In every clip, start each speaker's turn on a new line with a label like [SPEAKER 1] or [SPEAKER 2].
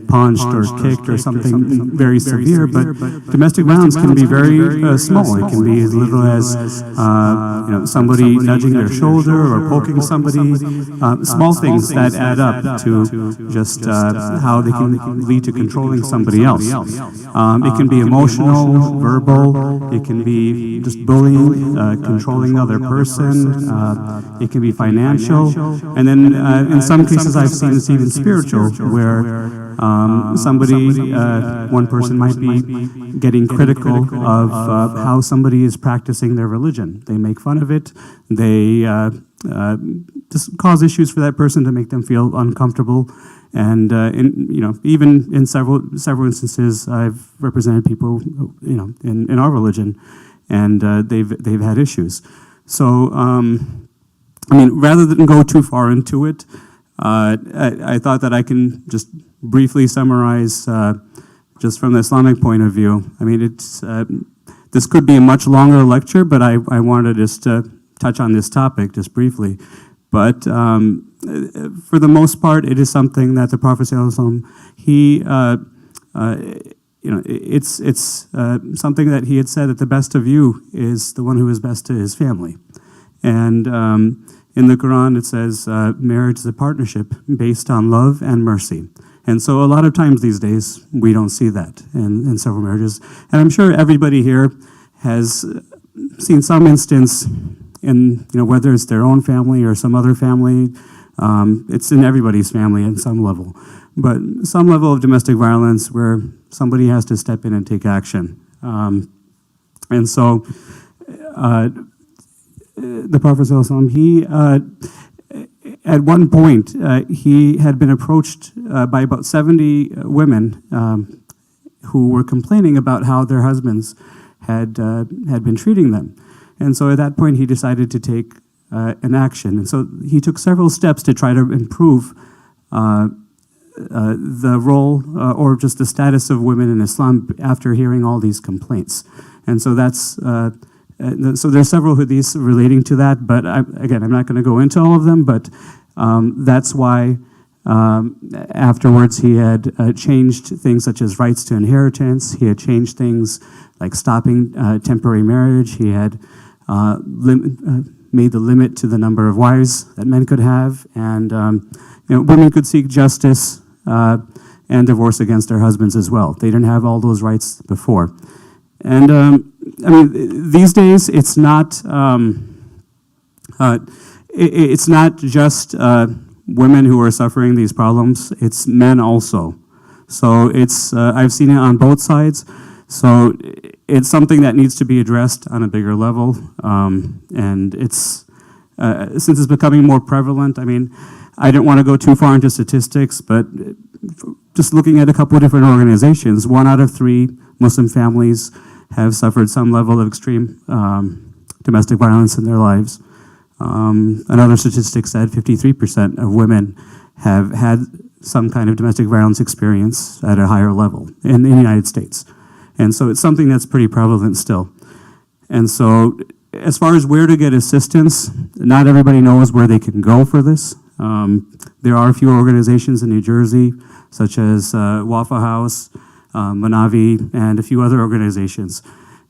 [SPEAKER 1] punched or kicked or something very severe. But domestic violence can be very small. It can be as little as somebody nudging their shoulder or poking somebody. Small things that add up to just how they can lead to controlling somebody else. It can be emotional, verbal. It can be just bullying, controlling other person. It can be financial, and then in some cases I've seen it's even spiritual, where one person might be getting critical of how somebody is practicing their religion. They make fun of it. They just cause issues for that person to make them feel uncomfortable. And even in several instances, I've represented people, in our religion, and they've had issues. So, rather than go too far into it, I thought that I can just briefly summarize, just from the Islamic point of view. This could be a much longer lecture, but I wanted just to touch on this topic just briefly. But for the most part, it is something that the Prophet ﷺ, it's something that he had said that the best of you is the one who is best to his family. And in the Quran, it says marriage is a partnership based on love and mercy. And so a lot of times these days, we don't see that in several marriages. And I'm sure everybody here has seen some instance in, whether it's their own family or some other family. It's in everybody's family at some level. But some level of domestic violence where somebody has to step in and take action. And so the Prophet ﷺ, he at one point, he had been approached by about 70 women who were complaining about how their husbands had been treating them. And so at that point, he decided to take an action. And so he took several steps to try to improve the role or just the status of women in Islam after hearing all these complaints. And so that's so there's several hadiths relating to that, but again, I'm not going to go into all of them, but that's why afterwards he had changed things such as rights to inheritance. He had changed things like stopping temporary marriage. He had made the limit to the number of wives that men could have, and women could seek justice and divorce against their husbands as well. They didn't have all those rights before. And these days it's not just women who are suffering these problems. It's men also. So it's I've seen it on both sides. So it's something that needs to be addressed on a bigger level. And it's since it's becoming more prevalent. I didn't want to go too far into statistics, but just looking at a couple of different organizations, 1 out of 3 Muslim families have suffered some level of extreme domestic violence in their lives. Another statistic said 53% of women have had some kind of domestic violence experience at a higher level in the United States. And so it's something that's pretty prevalent still. And so as far as where to get assistance, not everybody knows where they can go for this. There are a few organizations in New Jersey, such as Wafa House, Manavi, and a few other organizations.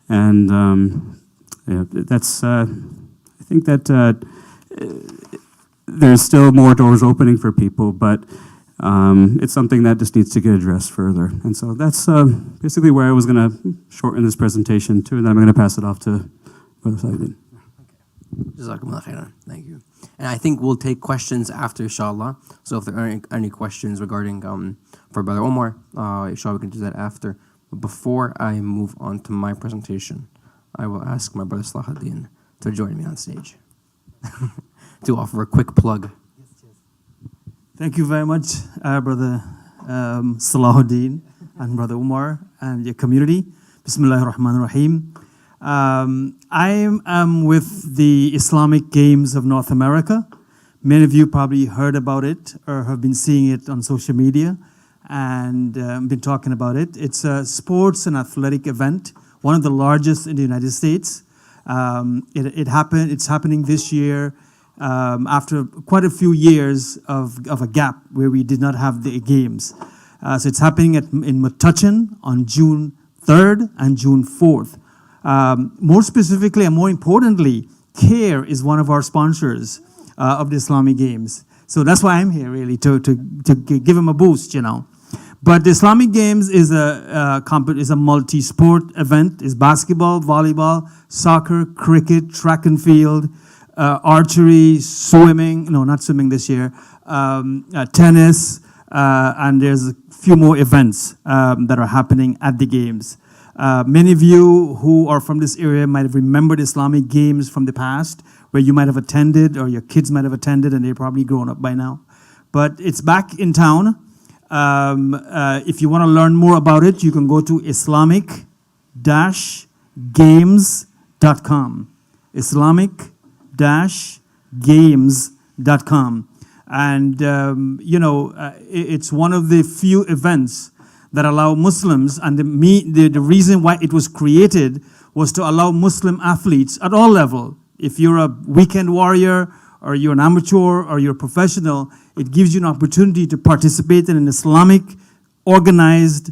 [SPEAKER 1] And that's, I think that there's still more doors opening for people, but it's something that just needs to get addressed further. And so that's basically where I was going to shorten this presentation to, and then I'm going to pass it off to Brother Saeed.
[SPEAKER 2] Jazakumullah khairan. Thank you. And I think we'll take questions after, inshallah. So if there are any questions regarding for Brother Omar, inshallah we can do that after. But before I move on to my presentation, I will ask my brother Salahuddin to join me on stage to offer a quick plug.
[SPEAKER 3] Thank you very much, Brother Salahuddin and Brother Umar and your community. Bismillahir Rahmanir Rahim. I am with the Islamic Games of North America. Many of you probably heard about it or have been seeing it on social media and been talking about it. It's a sports and athletic event, one of the largest in the United States. It's happening this year after quite a few years of a gap where we did not have the games. So it's happening in Metuchen on June 3rd and June 4th. More specifically and more importantly, CARE is one of our sponsors of the Islamic Games. So that's why I'm here, really, to give them a boost, you know. But the Islamic Games is a multi-sport event. It's basketball, volleyball, soccer, cricket, track and field, archery, swimming. No, not swimming this year. Tennis, and there's a few more events that are happening at the Games. Many of you who are from this area might have remembered Islamic Games from the past, where you might have attended or your kids might have attended, and they're probably grown up by now. But it's back in town. If you want to learn more about it, you can go to islamic-games.com. Islamic-games.com. And, it's one of the few events that allow Muslims, and the reason why it was created was to allow Muslim athletes at all levels. If you're a weekend warrior, or you're an amateur, or you're a professional, it gives you an opportunity to participate in an Islamic, organized,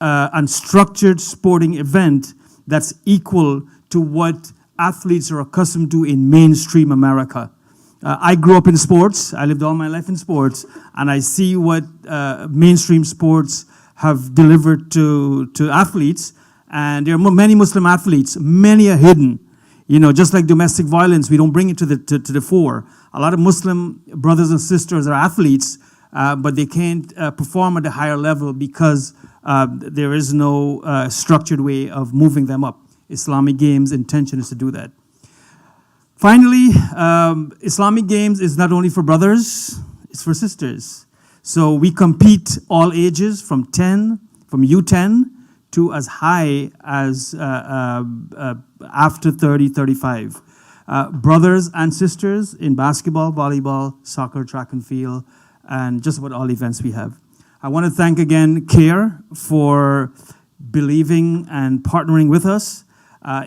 [SPEAKER 3] and structured sporting event that's equal to what athletes are accustomed to in mainstream America. I grew up in sports. I lived all my life in sports, and I see what mainstream sports have delivered to athletes. And there are many Muslim athletes, many are hidden. You know, just like domestic violence, we don't bring it to the fore. A lot of Muslim brothers and sisters are athletes, but they can't perform at a higher level because there is no structured way of moving them up. Islamic Games' intention is to do that. Finally, Islamic Games is not only for brothers, it's for sisters. So we compete all ages from U10 to as high as after 30, 35. Brothers and sisters in basketball, volleyball, soccer, track and field, and just about all events we have. I want to thank again CARE for believing and partnering with us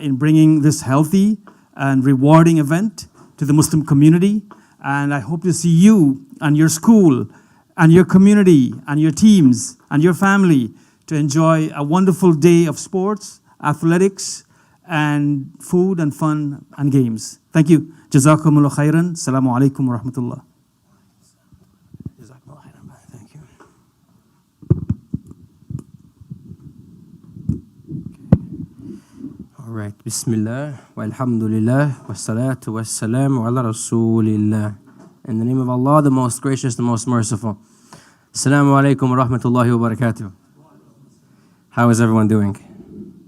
[SPEAKER 3] in bringing this healthy and rewarding event to the Muslim community. And I hope to see you and your school and your community and your teams and your family to enjoy a wonderful day of sports, athletics, and food and fun and games. Thank you. Jazakumullah khairan. Assalamu alaikum wa rahmatullah.
[SPEAKER 2] Jazakumullah khairan. Thank you. All right. Bismillah, walhamdulillah, wassalatu wassalamu ala rasulillah. In the name of Allah, the most gracious, the most merciful. Assalamu alaikum wa rahmatullahi wa barakatuh. How is everyone doing?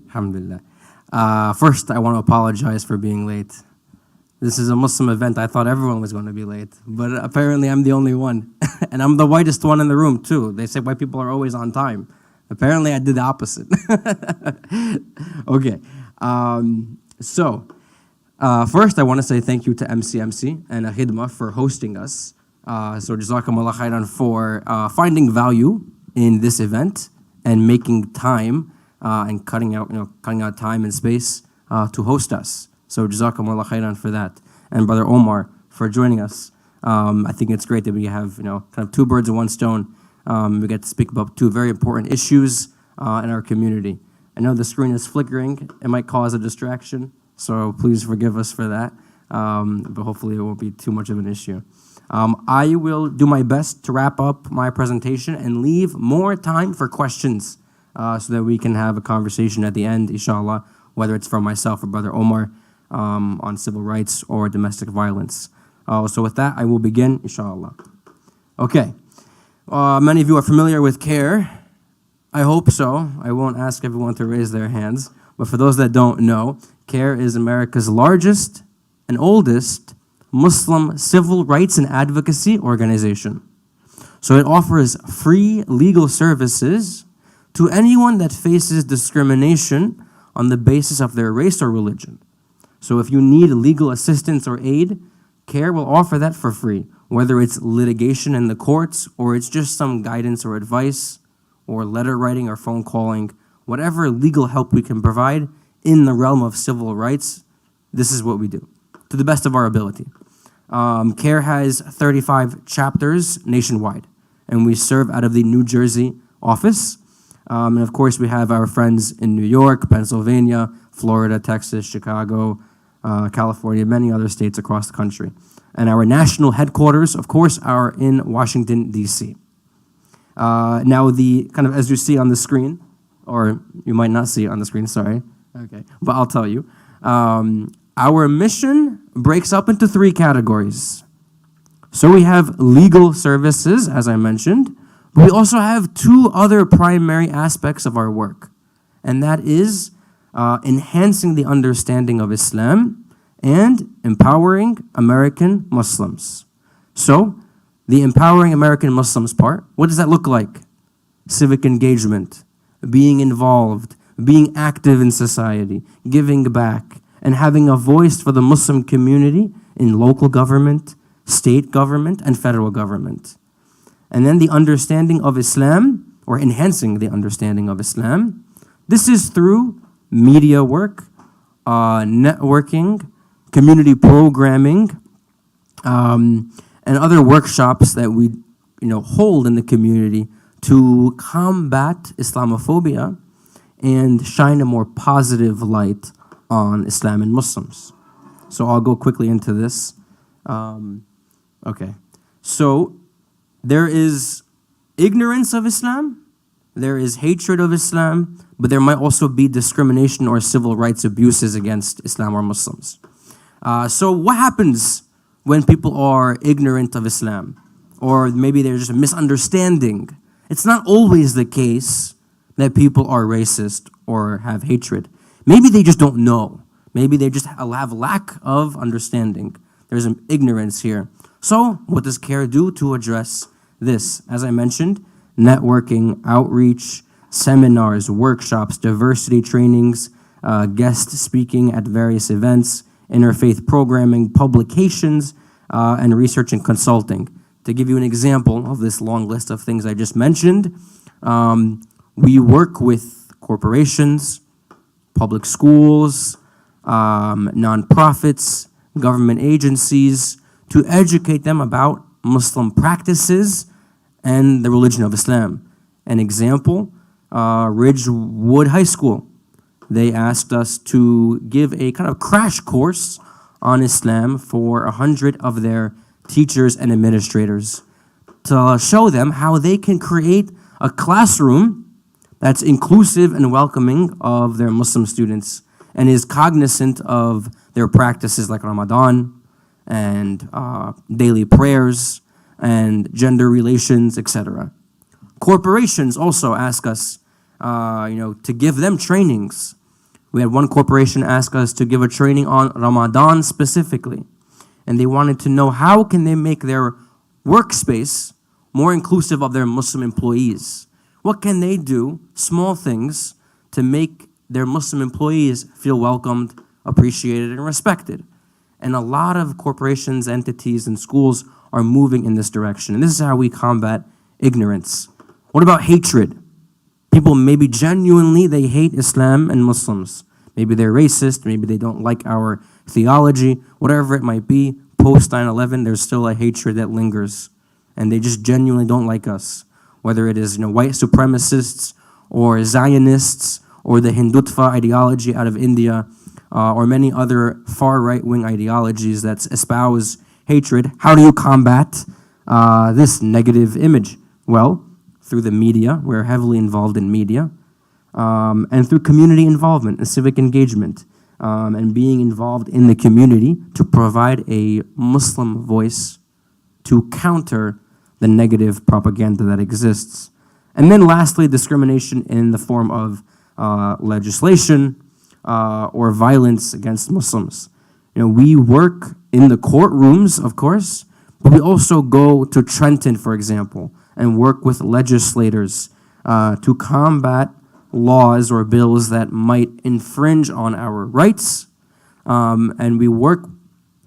[SPEAKER 2] Alhamdulillah. First, I want to apologize for being late. This is a Muslim event. I thought everyone was going to be late, but apparently I'm the only one. And I'm the whitest one in the room, too. They say white people are always on time. Apparently, I did the opposite. Okay. First, I want to say thank you to MCMC and Khidma for hosting us. So Jazakumullah khairan for finding value in this event and making time and cutting out time and space to host us. So Jazakumullah khairan for that. And Brother Omar for joining us. I think it's great that we have kind of two birds with one stone. We get to speak about two very important issues in our community. I know the screen is flickering. It might cause a distraction, so please forgive us for that. But hopefully it won't be too much of an issue. I will do my best to wrap up my presentation and leave more time for questions so that we can have a conversation at the end, inshallah, whether it's from myself or Brother Omar on civil rights or domestic violence. So with that, I will begin, inshallah. Okay. Many of you are familiar with CARE. I hope so. I won't ask everyone to raise their hands. But for those that don't know, CARE is America's largest and oldest Muslim civil rights and advocacy organization. So it offers free legal services to anyone that faces discrimination on the basis of their race or religion. So if you need legal assistance or aid, CARE will offer that for free, whether it's litigation in the courts or it's just some guidance or advice or letter writing or phone calling, whatever legal help we can provide in the realm of civil rights, this is what we do, to the best of our ability. CARE has 35 chapters nationwide, and we serve out of the New Jersey office. And of course, we have our friends in New York, Pennsylvania, Florida, Texas, Chicago, California, many other states across the country. And our national headquarters, of course, are in Washington, D.C. Now, the kind of, as you see on the screen, or you might not see it on the screen, sorry. Okay, but I'll tell you. Our mission breaks up into 3 categories. So we have legal services, as I mentioned, but we also have 2 other primary aspects of our work, and that is enhancing the understanding of Islam and empowering American Muslims. So, the empowering American Muslims part, what does that look like? Civic engagement, being involved, being active in society, giving back, and having a voice for the Muslim community in local government, state government, and federal government. And then the understanding of Islam, or enhancing the understanding of Islam. This is through media work, networking, community programming, and other workshops that we hold in the community to combat Islamophobia and shine a more positive light on Islam and Muslims. So I'll go quickly into this. Okay. So there is ignorance of Islam, there is hatred of Islam, but there might also be discrimination or civil rights abuses against Islam or Muslims. So what happens when people are ignorant of Islam? Or maybe there's just a misunderstanding. It's not always the case that people are racist or have hatred. Maybe they just don't know. Maybe they just have lack of understanding. There's an ignorance here. So what does CARE do to address this? As I mentioned, networking, outreach, seminars, workshops, diversity trainings, guest speaking at various events, interfaith programming, publications, and research and consulting. To give you an example of this long list of things I just mentioned, we work with corporations, public schools, nonprofits, government agencies to educate them about Muslim practices and the religion of Islam. An example, Ridgewood High School. They asked us to give a kind of crash course on Islam for 100 of their teachers and administrators to show them how they can create a classroom that's inclusive and welcoming of their Muslim students and is cognizant of their practices like Ramadan and daily prayers and gender relations, etc. Corporations also ask us to give them trainings. We had one corporation ask us to give a training on Ramadan specifically, and they wanted to know how can they make their workspace more inclusive of their Muslim employees. What can they do, small things, to make their Muslim employees feel welcomed, appreciated, and respected? And a lot of corporations, entities, and schools are moving in this direction. And this is how we combat ignorance. What about hatred? People maybe genuinely, they hate Islam and Muslims. Maybe they're racist, maybe they don't like our theology, whatever it might be. Post 9/11, there's still a hatred that lingers. And they just genuinely don't like us. Whether it is white supremacists or Zionists or the Hindutva ideology out of India or many other far right-wing ideologies that espouse hatred. How do you combat this negative image? Well, through the media. We're heavily involved in media. And through community involvement and civic engagement and being involved in the community to provide a Muslim voice to counter the negative propaganda that exists. And then lastly, discrimination in the form of legislation or violence against Muslims. We work in the courtrooms, of course, but we also go to Trenton, for example, and work with legislators to combat laws or bills that might infringe on our rights. And we work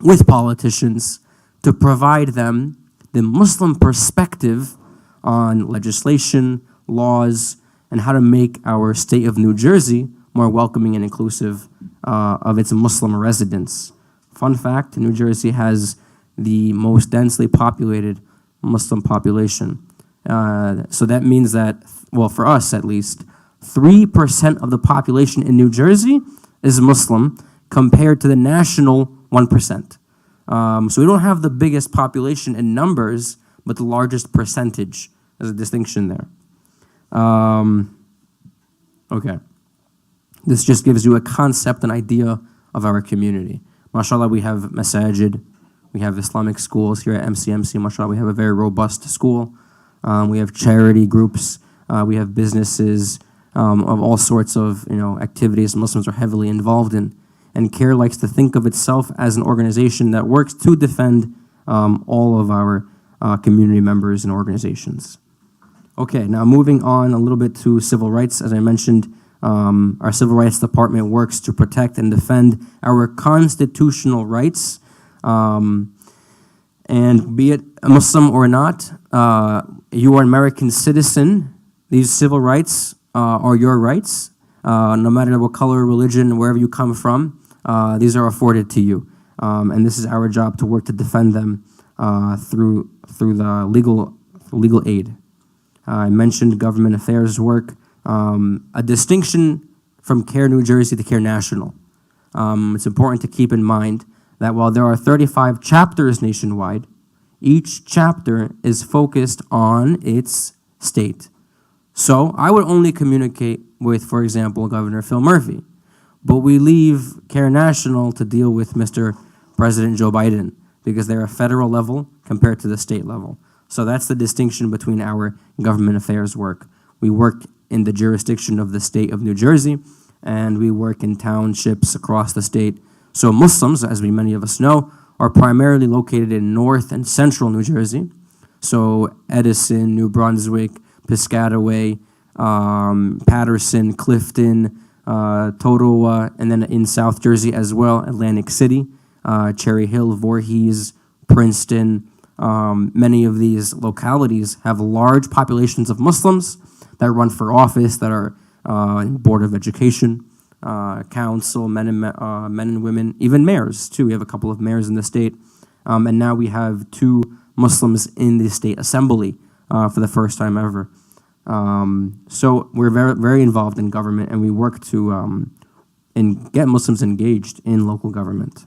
[SPEAKER 2] with politicians to provide them the Muslim perspective on legislation, laws, and how to make our state of New Jersey more welcoming and inclusive of its Muslim residents. Fun fact, New Jersey has the most densely populated Muslim population. So that means that, well, for us at least, 3% of the population in New Jersey is Muslim compared to the national 1%. So we don't have the biggest population in numbers, but the largest percentage. There's a distinction there. Okay. This just gives you a concept, an idea of our community. MashaAllah, we have masajid, we have Islamic schools here at MCMC. MashaAllah, we have a very robust school. We have charity groups. We have businesses of all sorts of activities Muslims are heavily involved in. And CARE likes to think of itself as an organization that works to defend all of our community members and organizations. Okay, now moving on a little bit to civil rights. As I mentioned, our Civil Rights Department works to protect and defend our constitutional rights. And be it a Muslim or not, you are an American citizen. These civil rights are your rights. No matter what color, religion, wherever you come from, these are afforded to you. And this is our job to work to defend them through the legal aid. I mentioned government affairs work. A distinction from CARE New Jersey to CARE National. It's important to keep in mind that while there are 35 chapters nationwide, each chapter is focused on its state. So I would only communicate with, for example, Governor Phil Murphy, but we leave CARE National to deal with Mr. President Joe Biden because they're a federal level compared to the state level. So that's the distinction between our government affairs work. We work in the jurisdiction of the state of New Jersey, and we work in townships across the state. So Muslims, as many of us know, are primarily located in north and central New Jersey. So Edison, New Brunswick, Piscataway, Patterson, Clifton, Totowa, and then in South Jersey as well, Atlantic City, Cherry Hill, Voorhees, Princeton. Many of these localities have large populations of Muslims that run for office, that are Board of Education, council, men and women, even mayors too. We have a couple of mayors in the state. And now we have 2 Muslims in the state assembly for the first time ever. So we're very, very involved in government, and we work to get Muslims engaged in local government.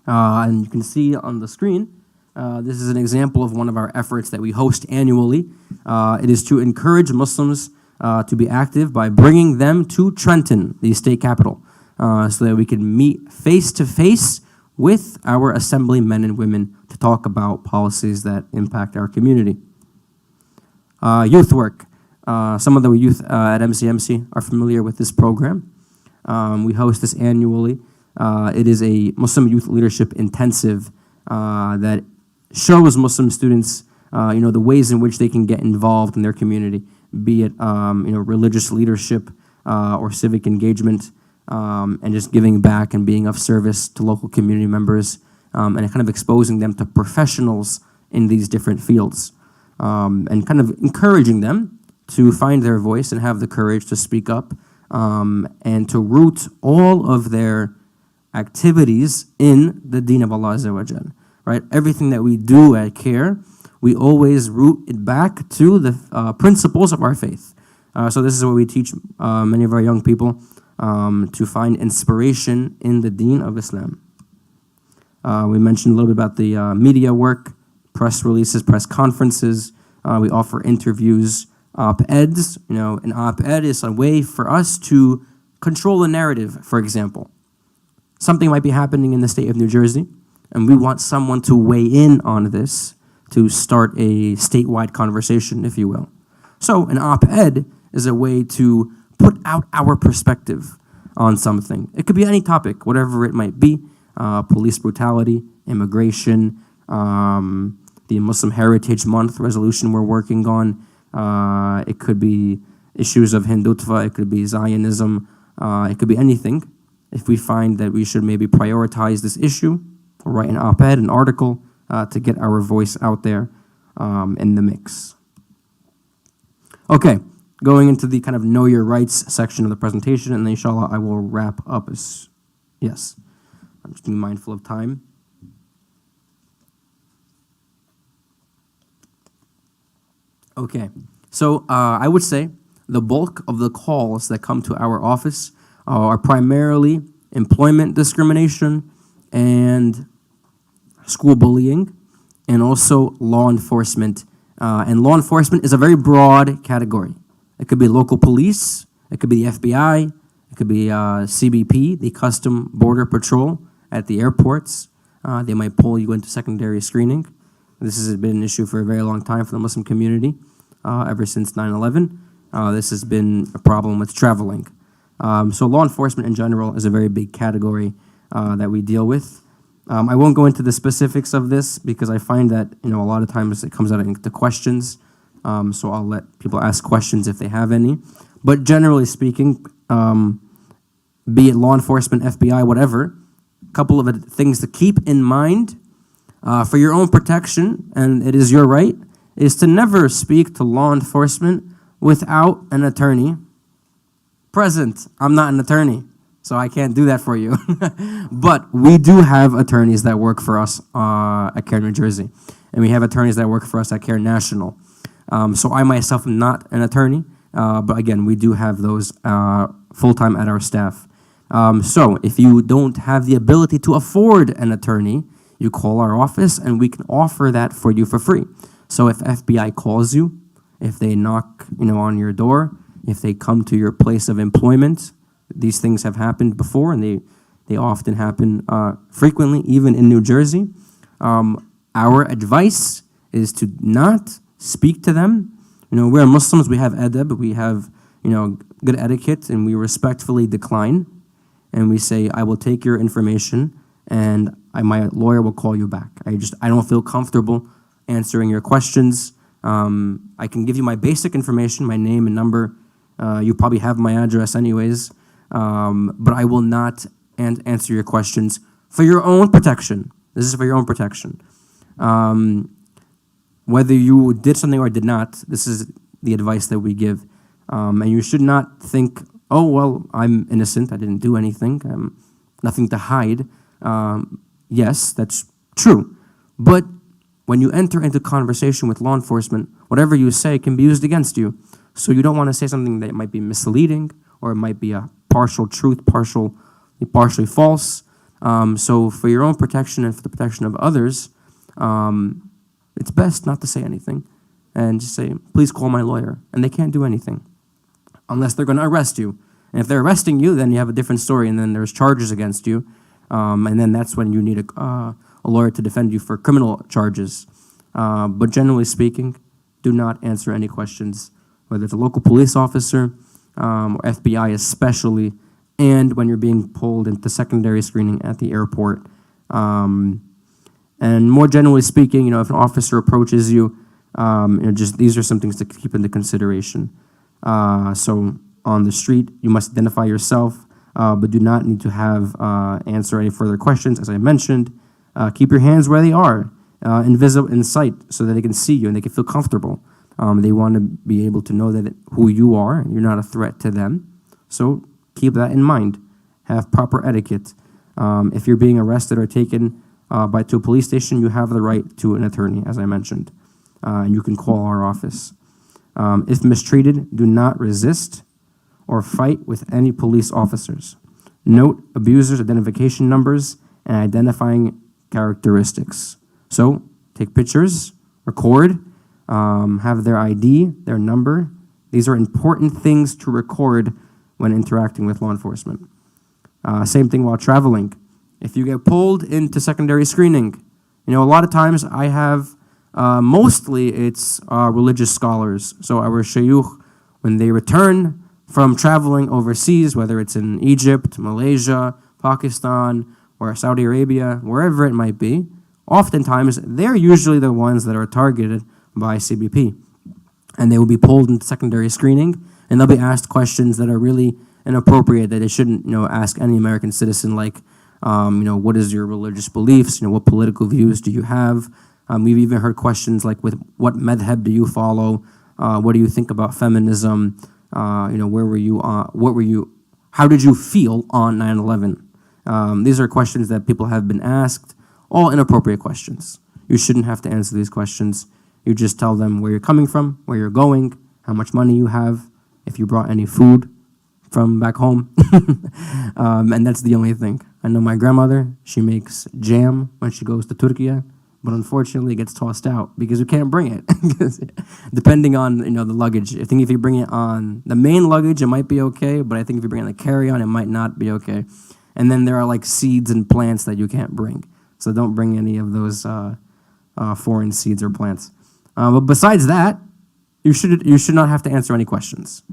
[SPEAKER 2] And you can see on the screen, this is an example of one of our efforts that we host annually. It is to encourage Muslims to be active by bringing them to Trenton, the state capital, so that we can meet face-to-face with our assembly men and women to talk about policies that impact our community. Youth work. Some of the youth at MCMC are familiar with this program. We host this annually. It is a Muslim Youth Leadership Intensive that shows Muslim students, the ways in which they can get involved in their community, be it, religious leadership or civic engagement, and just giving back and being of service to local community members, and kind of exposing them to professionals in these different fields, and kind of encouraging them to find their voice and have the courage to speak up, and to root all of their activities in the deen of Allah Azza wa Jal. Right? Everything that we do at CARE, we always root it back to the principles of our faith. So this is what we teach many of our young people, to find inspiration in the deen of Islam. We mentioned a little bit about the media work, press releases, press conferences. We offer interviews, op-eds. An op-ed is a way for us to control the narrative, for example. Something might be happening in the state of New Jersey, and we want someone to weigh in on this, to start a statewide conversation, if you will. So an op-ed is a way to put out our perspective on something. It could be any topic, whatever it might be, police brutality, immigration, the Muslim Heritage Month resolution we're working on. It could be issues of Hindutva, it could be Zionism, it could be anything. If we find that we should maybe prioritize this issue, or write an op-ed, an article, to get our voice out there in the mix. Okay, going into the kind of know your rights section of the presentation, and then inshallah I will wrap up. Yes, I'm just being mindful of time. Okay. So I would say the bulk of the calls that come to our office are primarily employment discrimination and school bullying, and also law enforcement. And law enforcement is a very broad category. It could be local police, it could be the FBI, it could be CBP, the Custom Border Patrol at the airports. They might pull you into secondary screening. This has been an issue for a very long time for the Muslim community, ever since 9/11. This has been a problem with traveling. So law enforcement in general is a very big category that we deal with. I won't go into the specifics of this because I find that a lot of times it comes out into questions. So I'll let people ask questions if they have any. But generally speaking, be it law enforcement, FBI, whatever, a couple of things to keep in mind for your own protection, and it is your right, is to never speak to law enforcement without an attorney present. I'm not an attorney, so I can't do that for you. But we do have attorneys that work for us at CARE New Jersey, and we have attorneys that work for us at CARE National. So I myself am not an attorney, but again, we do have those full-time at our staff. So if you don't have the ability to afford an attorney, you call our office and we can offer that for you for free. So if FBI calls you, if they knock on your door, if they come to your place of employment, these things have happened before, and they often happen frequently, even in New Jersey. Our advice is to not speak to them. We're Muslims, we have adab, we have good etiquette, and we respectfully decline. And we say, I will take your information, and my lawyer will call you back. I don't feel comfortable answering your questions. I can give you my basic information, my name and number. You probably have my address anyways. But I will not answer your questions for your own protection. This is for your own protection. Whether you did something or did not, this is the advice that we give. And you should not think, oh, well, I'm innocent, I didn't do anything, nothing to hide. Yes, that's true. But when you enter into conversation with law enforcement, whatever you say can be used against you. So you don't want to say something that might be misleading, or it might be a partial truth, partially false. So for your own protection and for the protection of others, it's best not to say anything and just say, please call my lawyer. And they can't do anything unless they're going to arrest you. And if they're arresting you, then you have a different story, and then there's charges against you. And then that's when you need a lawyer to defend you for criminal charges. But generally speaking, do not answer any questions, whether it's a local police officer or FBI especially, and when you're being pulled into secondary screening at the airport. And more generally speaking, if an officer approaches you, just these are some things to keep into consideration. So on the street, you must identify yourself, but do not need to answer any further questions. As I mentioned, keep your hands where they are, invisible in sight, so that they can see you and they can feel comfortable. They want to be able to know that who you are, and you're not a threat to them. So keep that in mind. Have proper etiquette. If you're being arrested or taken to a police station, you have the right to an attorney, as I mentioned, and you can call our office. If mistreated, do not resist or fight with any police officers. Note abusers' identification numbers and identifying characteristics. So take pictures, record, have their ID, their number. These are important things to record when interacting with law enforcement. Same thing while traveling. If you get pulled into secondary screening, a lot of times I have, mostly it's religious scholars. So our shayukh, when they return from traveling overseas, whether it's in Egypt, Malaysia, Pakistan, or Saudi Arabia, wherever it might be, oftentimes they're usually the ones that are targeted by CBP. And they will be pulled into secondary screening, and they'll be asked questions that are really inappropriate, that they shouldn't ask any American citizen, like, what is your religious beliefs? What political views do you have? We've even heard questions like, with what madhab do you follow? What do you think about feminism? Where were you? What were you? How did you feel on 9/11? These are questions that people have been asked, all inappropriate questions. You shouldn't have to answer these questions. You just tell them where you're coming from, where you're going, how much money you have, if you brought any food from back home. And that's the only thing. I know my grandmother, she makes jam when she goes to Turkey, but unfortunately it gets tossed out because you can't bring it. Depending on the luggage. I think if you bring it on the main luggage, it might be okay, but I think if you bring it on the carry-on, it might not be okay. And then there are like seeds and plants that you can't bring. So don't bring any of those foreign seeds or plants. But besides that, you should not have to answer any questions.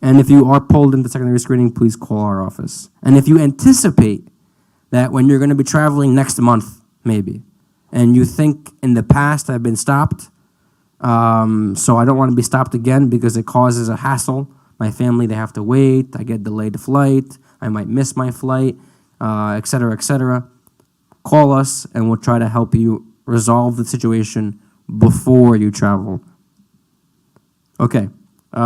[SPEAKER 2] And if you are pulled into secondary screening, please call our office. And if you anticipate that when you're going to be traveling next month, maybe, and you think in the past I've been stopped, so I don't want to be stopped again because it causes a hassle. My family, they have to wait. I get delayed flight. I might miss my flight, et cetera, et cetera. Call us, and we'll try to help you resolve the situation before you travel. Okay.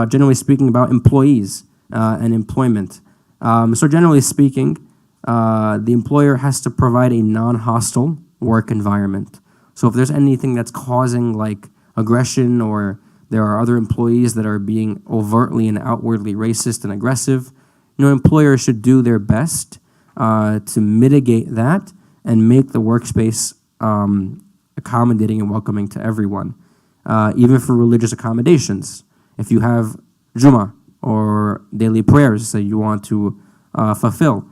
[SPEAKER 2] Generally speaking, about employees and employment. So generally speaking, the employer has to provide a non-hostile work environment. So if there's anything that's causing like aggression, or there are other employees that are being overtly and outwardly racist and aggressive, employers should do their best to mitigate that and make the workspace accommodating and welcoming to everyone, even for religious accommodations. If you have Jummah or daily prayers that you want to fulfill,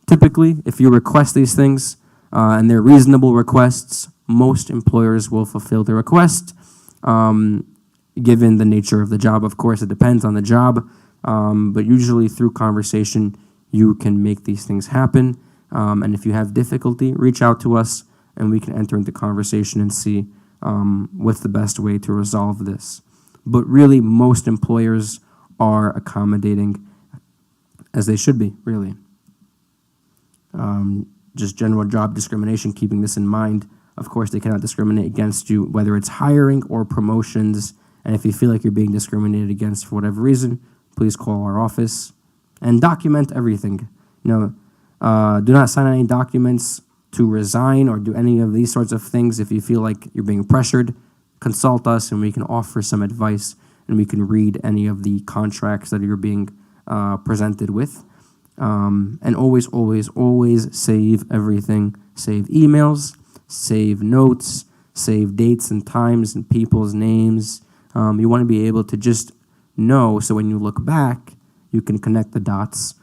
[SPEAKER 2] typically, if you request these things and they're reasonable requests, most employers will fulfill the request, given the nature of the job. Of course, it depends on the job, but usually through conversation, you can make these things happen. And if you have difficulty, reach out to us, and we can enter into conversation and see what's the best way to resolve this. But really, most employers are accommodating, as they should be, really. Just general job discrimination, keeping this in mind. Of course, they cannot discriminate against you, whether it's hiring or promotions. And if you feel like you're being discriminated against for whatever reason, please call our office and document everything. Do not sign any documents to resign or do any of these sorts of things. If you feel like you're being pressured, consult us, and we can offer some advice, and we can read any of the contracts that you're being presented with. And always, always, always save everything. Save emails, save notes, save dates and times and people's names. You want to be able to just know, so when you look back, you can connect the dots.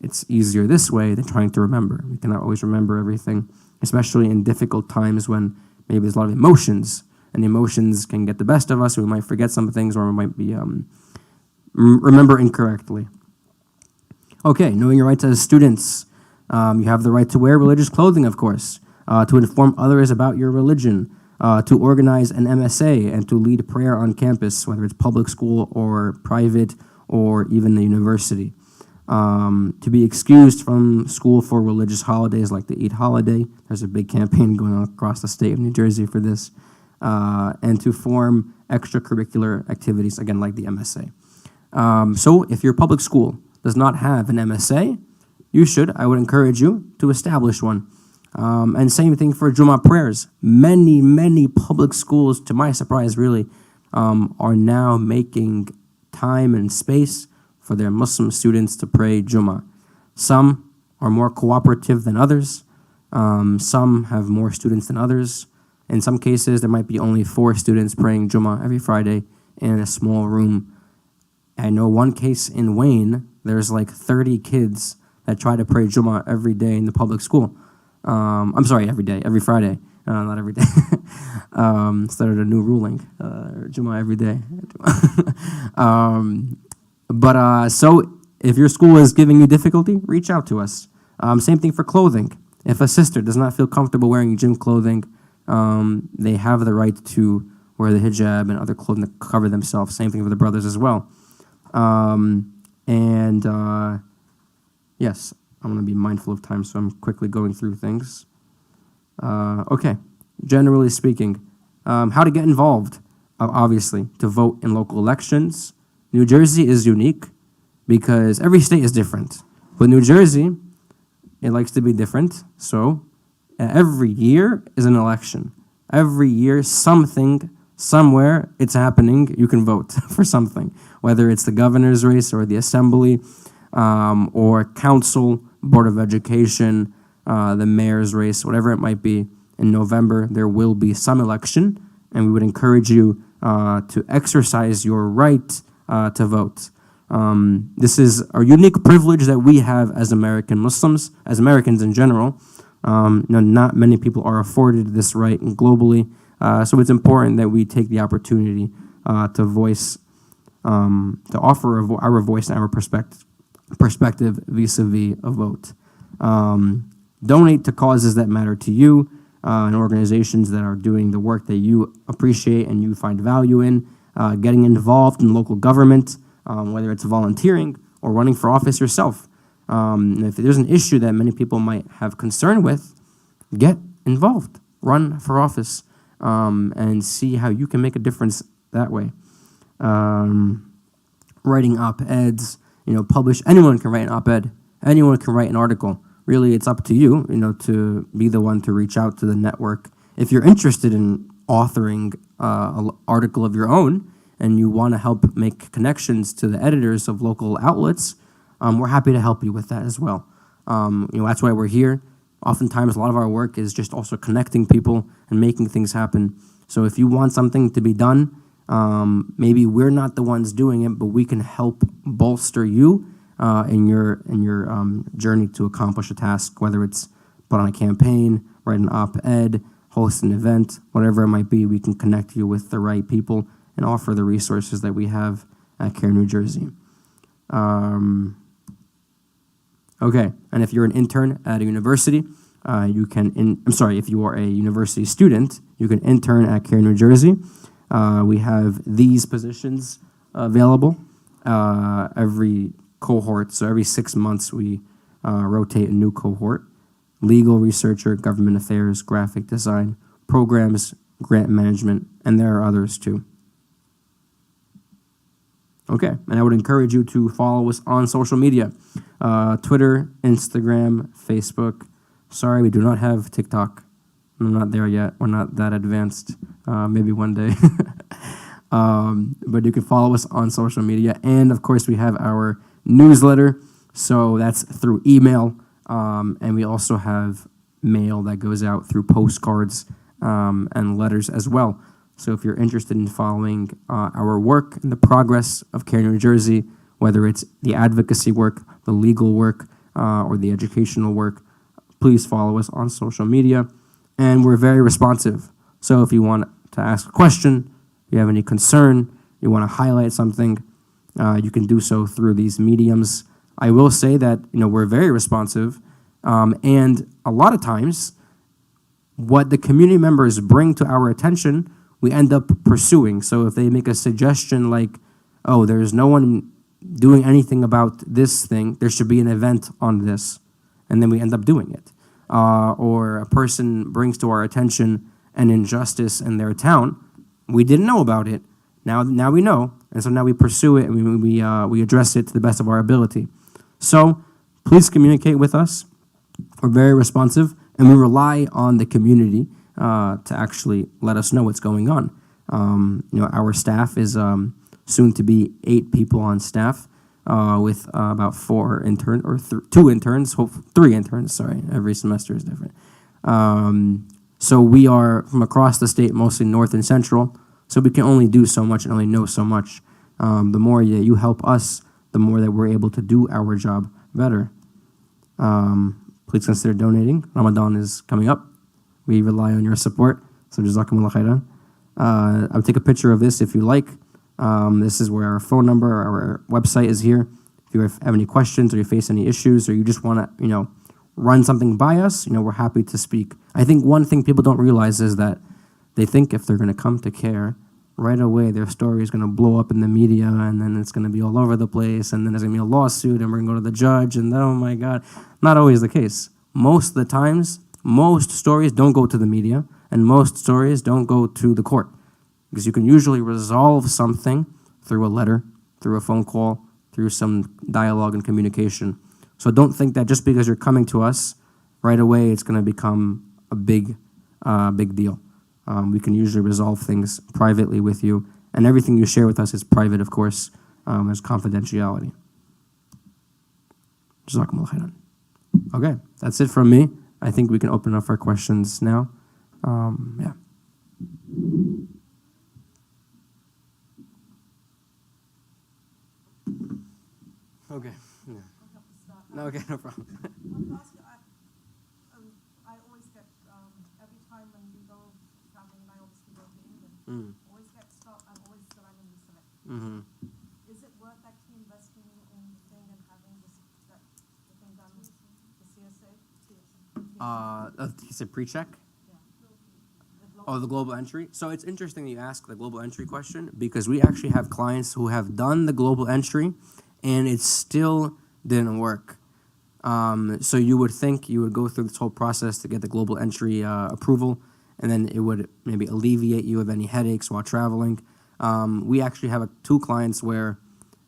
[SPEAKER 2] It's easier this way than trying to remember. We cannot always remember everything, especially in difficult times when maybe there's a lot of emotions, and emotions can get the best of us. We might forget some things, or we might be remember incorrectly. Okay, knowing your rights as students. You have the right to wear religious clothing, of course, to inform others about your religion, to organize an MSA, and to lead prayer on campus, whether it's public school or private or even the university. To be excused from school for religious holidays like the Eid holiday. There's a big campaign going on across the state of New Jersey for this. And to form extracurricular activities, again, like the MSA. So if your public school does not have an MSA, I would encourage you to establish one. And same thing for Jummah prayers. Many, many public schools, to my surprise really, are now making time and space for their Muslim students to pray Jummah. Some are more cooperative than others. Some have more students than others. In some cases, there might be only 4 students praying Jummah every Friday in a small room. I know one case in Wayne, there's like 30 kids that try to pray Jummah every day in the public school. I'm sorry, every day, every Friday. Not every day. Started a new ruling, Jummah every day. So if your school is giving you difficulty, reach out to us. Same thing for clothing. If a sister does not feel comfortable wearing gym clothing, they have the right to wear the hijab and other clothing to cover themselves. Same thing for the brothers as well. Yes, I'm going to be mindful of time, so I'm quickly going through things. Okay, generally speaking, how to get involved, obviously, to vote in local elections. New Jersey is unique because every state is different. But New Jersey, it likes to be different, so every year is an election. every year, something, somewhere, it's happening. You can vote for something, whether it's the governor's race or the assembly, or council, board of education, the mayor's race, whatever it might be. In November, there will be some election, and we would encourage you to exercise your right to vote. This is a unique privilege that we have as American Muslims, as Americans in general. Not many people are afforded this right globally, so it's important that we take the opportunity to voice, to offer our voice and our perspective vis-a-vis a vote. Donate to causes that matter to you, and organizations that are doing the work that you appreciate and you find value in, getting involved in local government, whether it's volunteering or running for office yourself. If there's an issue that many people might have concern with, get involved, run for office, and see how you can make a difference that way. Writing op-eds, publish. Anyone can write an op-ed. Anyone can write an article. Really, it's up to you, to be the one to reach out to the network. If you're interested in authoring an article of your own and you want to help make connections to the editors of local outlets, we're happy to help you with that as well. That's why we're here. Oftentimes, a lot of our work is just also connecting people and making things happen. So if you want something to be done, maybe we're not the ones doing it, but we can help bolster you in your journey to accomplish a task, whether it's put on a campaign, write an op-ed, host an event, whatever it might be. We can connect you with the right people and offer the resources that we have at CARE New Jersey. Okay, and if you're an intern at a university, if you are a university student, you can intern at CARE New Jersey. We have these positions available every cohort. So every 6 months, we rotate a new cohort: legal researcher, government affairs, graphic design, programs, grant management, and there are others too. Okay, and I would encourage you to follow us on social media, Twitter, Instagram, Facebook. Sorry, we do not have TikTok. I'm not there yet. We're not that advanced. Maybe one day. But you can follow us on social media. And, of course, we have our newsletter. So that's through email. And we also have mail that goes out through postcards and letters as well. So if you're interested in following our work and the progress of CARE New Jersey, whether it's the advocacy work, the legal work, or the educational work, please follow us on social media. And we're very responsive. So if you want to ask a question, you have any concern, you want to highlight something, you can do so through these mediums. I will say that we're very responsive, and a lot of times, what the community members bring to our attention, we end up pursuing. So if they make a suggestion like, oh, there's no one doing anything about this thing, there should be an event on this, and then we end up doing it. Or a person brings to our attention an injustice in their town, we didn't know about it, now we know, and so now we pursue it and we address it to the best of our ability. So please communicate with us. We're very responsive, and we rely on the community to actually let us know what's going on. Our staff is soon to be 8 people on staff, with about 4 interns, or 2 interns, 3 interns, sorry, every semester is different. So we are from across the state, mostly north and central, so we can only do so much and only know so much. The more that you help us, the more that we're able to do our job better. Please consider donating. Ramadan is coming up. We rely on your support, so jazakumullah khairan. I'll take a picture of this if you like. This is where our phone number, our website is here. If you have any questions or you face any issues or you just want to, run something by us, we're happy to speak. I think one thing people don't realize is that they think if they're going to come to CARE, right away their story is going to blow up in the media, and then it's going to be all over the place, and then there's going to be a lawsuit, and we're going to go to the judge, and oh my God. Not always the case. Most of the times, most stories don't go to the media, and most stories don't go to the court. Because you can usually resolve something through a letter, through a phone call, through some dialogue and communication. So don't think that just because you're coming to us, right away it's going to become a big deal. we can usually resolve things privately with you, and everything you share with us is private, of course. There's confidentiality. Jazakumullah khairan. Okay, that's it from me. I think we can open up for questions now. Yeah. Okay. Yeah. No, okay, no problem.
[SPEAKER 4] I always get, every time when we go traveling, I obviously go to England, always get stopped, I'm always randomly selected. Is it worth actually investing in the thing and having the thing done, the CSA?
[SPEAKER 2] He said pre-check? Oh, the global entry. So it's interesting that you ask the global entry question because we actually have clients who have done the global entry and it still didn't work. So you would think you would go through this whole process to get the global entry approval, and then it would maybe alleviate you of any headaches while traveling. We actually have two clients where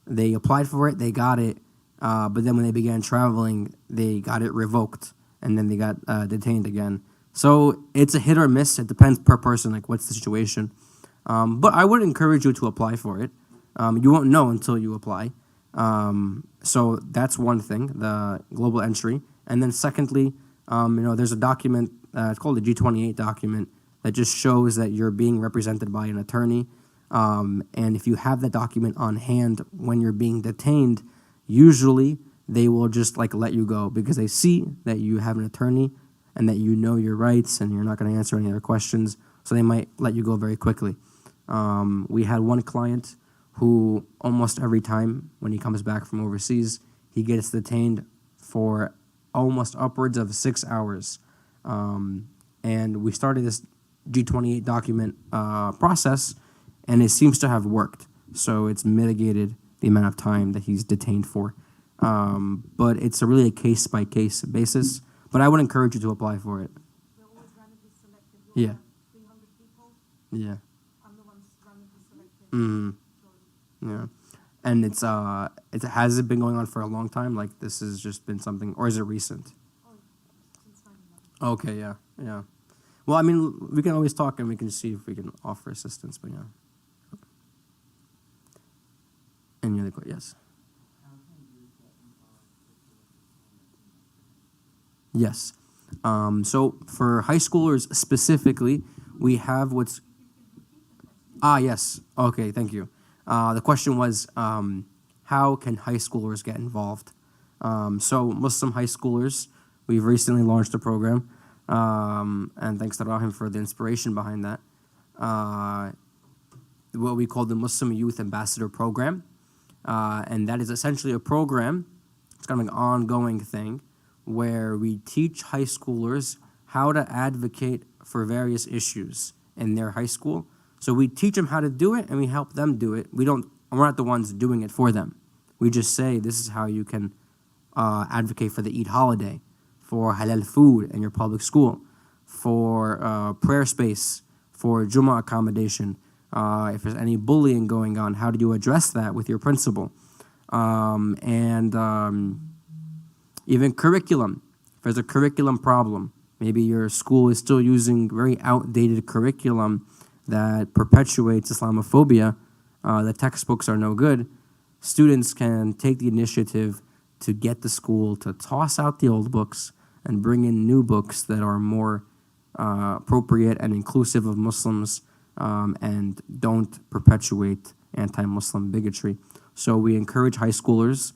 [SPEAKER 2] they applied for it, they got it, but then when they began traveling, they got it revoked, and then they got detained again. So it's a hit or miss. It depends per person, like what's the situation. But I would encourage you to apply for it. You won't know until you apply. So that's one thing, the global entry. And then secondly, there's a document, it's called the G28 document, that just shows that you're being represented by an attorney. And if you have that document on hand when you're being detained, usually they will just like let you go because they see that you have an attorney and that you know your rights and you're not going to answer any other questions. So they might let you go very quickly. We had one client who almost every time when he comes back from overseas, he gets detained for almost upwards of 6 hours. And we started this G28 document process, and it seems to have worked. So it's mitigated the amount of time that he's detained for. But it's really a case-by-case basis. But I would encourage you to apply for it.
[SPEAKER 4] We're always randomly selected. We'll
[SPEAKER 2] Yeah.
[SPEAKER 4] have 300 people.
[SPEAKER 2] Yeah.
[SPEAKER 4] I'm the one randomly selected.
[SPEAKER 2] Yeah. And has it been going on for a long time? Like this has just been something, or is it recent?
[SPEAKER 4] Oh, since 9/11.
[SPEAKER 2] Okay, yeah. Well, I mean, we can always talk and we can see if we can offer assistance, but yeah. Any other questions? Yes. Yes. So for high schoolers specifically, we have what's... yes. Okay, thank you. The question was, how can high schoolers get involved? So Muslim high schoolers, we've recently launched a program, and thanks to Rahim for the inspiration behind that, what we call the Muslim Youth Ambassador Program. And that is essentially a program, it's kind of an ongoing thing, where we teach high schoolers how to advocate for various issues in their high school. So we teach them how to do it and we help them do it. We're not the ones doing it for them. We just say this is how you can advocate for the Eid holiday, for halal food in your public school, for prayer space, for Jummah accommodation. If there's any bullying going on, how do you address that with your principal? Even curriculum. If there's a curriculum problem, maybe your school is still using very outdated curriculum that perpetuates Islamophobia, the textbooks are no good, students can take the initiative to get the school to toss out the old books and bring in new books that are more appropriate and inclusive of Muslims and don't perpetuate anti-Muslim bigotry. So we encourage high schoolers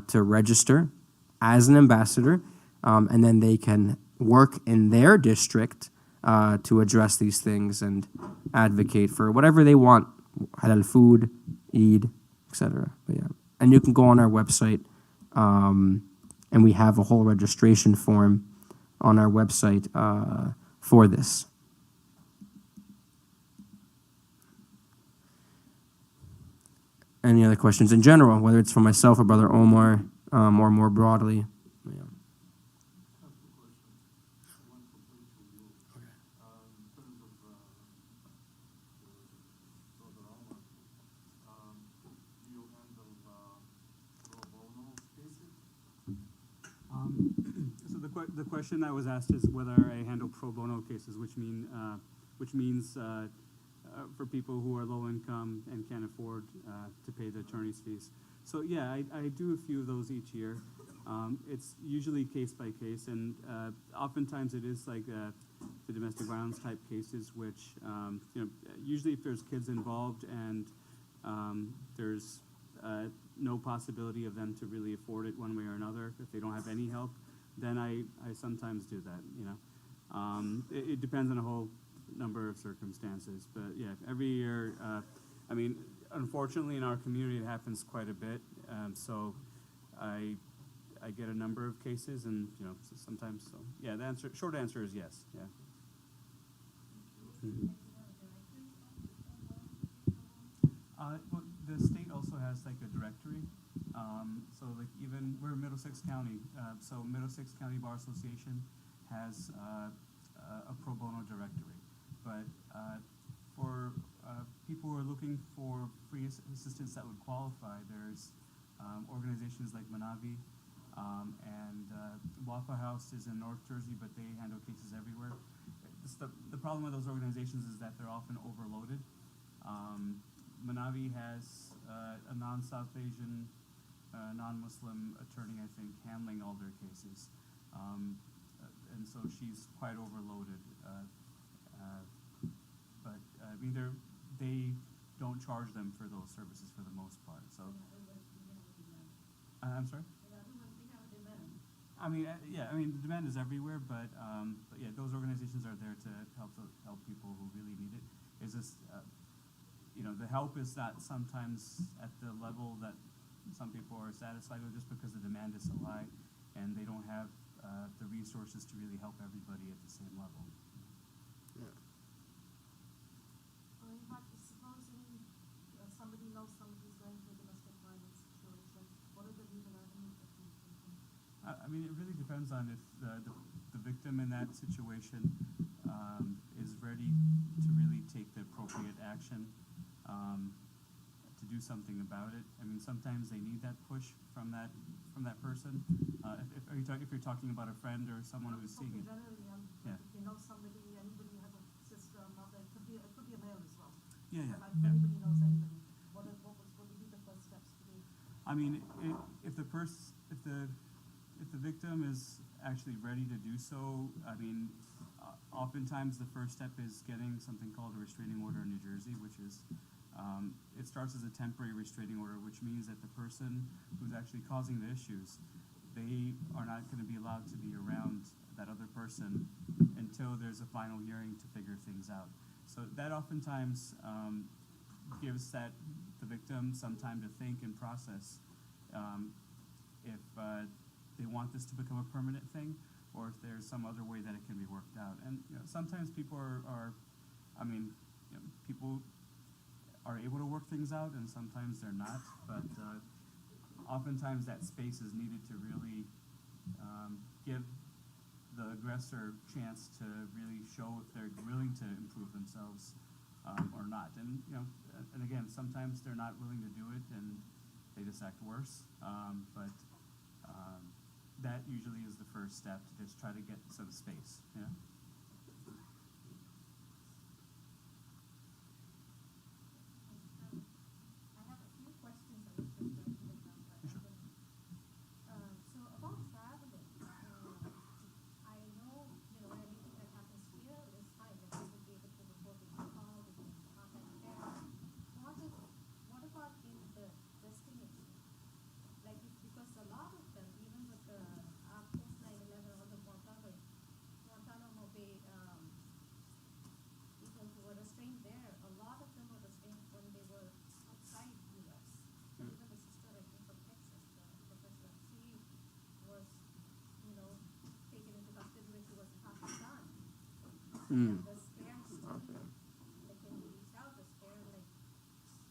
[SPEAKER 2] to register as an ambassador, and then they can work in their district to address these things and advocate for whatever they want, halal food, Eid, etc. But yeah, and you can go on our website, and we have a whole registration form on our website for this. Any other questions in general, whether it's for myself or Brother Omar, or more broadly? Yeah.
[SPEAKER 1] So the question I was asked is whether I handle pro bono cases, which mean which means for people who are low income and can't afford to pay the attorney's fees. So yeah, I do a few of those each year. It's usually case by case, and oftentimes it is like the domestic violence type cases, which usually if there's kids involved and there's no possibility of them to really afford it one way or another, if they don't have any help, then I sometimes do that. It depends on a whole number of circumstances, but yeah, every year. I mean, unfortunately, in our community, it happens quite a bit. So I get a number of cases, and sometimes. So yeah, the short answer is yes. Yeah. Mhm. Well, the state also has like a directory. So like even we're Middlesex County, so Middlesex County Bar Association has a pro bono directory. But for people who are looking for free assistance that would qualify, there's organizations like Manavi, and Waffle House is in North Jersey, but they handle cases everywhere. The problem with those organizations is that they're often overloaded. Manavi has a non-South Asian, non-Muslim attorney, I think, handling all their cases. And so she's quite overloaded. But I mean, they don't charge them for those services for the most part. So, I'm sorry. I mean, yeah. I mean, the demand is everywhere, but yeah, those organizations are there to help people who really need it. It's just the help is not sometimes at the level that some people are satisfied with, just because the demand is so high, and they don't have the resources to really help everybody at the same level.
[SPEAKER 2] Yeah.
[SPEAKER 4] In fact, supposing somebody knows somebody's going through a domestic violence situation, what are the legal avenues that can take them?
[SPEAKER 1] I mean, it really depends on if the victim in that situation is ready to really take the appropriate action to do something about it. I mean, sometimes they need that push from that person. If you're talking about a friend or someone who's seeing it.
[SPEAKER 4] Generally,
[SPEAKER 1] Yeah.
[SPEAKER 4] if you know somebody, anybody has a sister, a mother, it could be a male as well.
[SPEAKER 1] Yeah, yeah.
[SPEAKER 4] But like, anybody knows anybody. What would be the first steps to do?
[SPEAKER 1] I mean, if the victim is actually ready to do so, I mean, oftentimes the first step is getting something called a restraining order in New Jersey, which is it starts as a temporary restraining order, which means that the person who's actually causing the issues, they are not going to be allowed to be around that other person until there's a final hearing to figure things out. So that oftentimes gives the victim some time to think and process if they want this to become a permanent thing, or if there's some other way that it can be worked out. And sometimes people people are able to work things out, and sometimes they're not. But oftentimes that space is needed to really give the aggressor chance to really show if they're willing to improve themselves or not. And and again, sometimes they're not willing to do it, and they just act worse. But that usually is the first step, to just try to get some space. Yeah.
[SPEAKER 4] I have a few questions I was just going to look up.
[SPEAKER 1] Sure.
[SPEAKER 4] So about traveling, I know, anything that happens here is fine. That we will be able to report it to call, we can contact parents. What about in the destination? Like, because a lot of them, even with the post 9/11 or the Guantanamo Bay people who were restrained there, a lot of them were restrained when they were outside U.S. So even the sister, I think, from Texas, the professor, she was, taken into custody when she was in Pakistan. And the scare still, like when you reach out, the scare, like,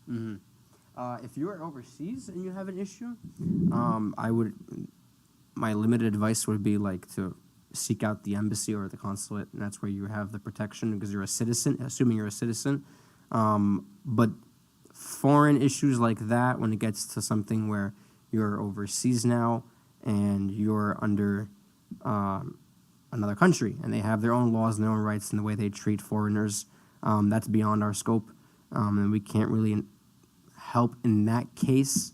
[SPEAKER 2] Mm-hmm. If you are overseas and you have an issue, my limited advice would be like to seek out the embassy or the consulate, and that's where you have the protection because you're a citizen, assuming you're a citizen. But foreign issues like that, when it gets to something where you're overseas now and you're under another country, and they have their own laws and their own rights and the way they treat foreigners. That's beyond our scope, and we can't really help in that case.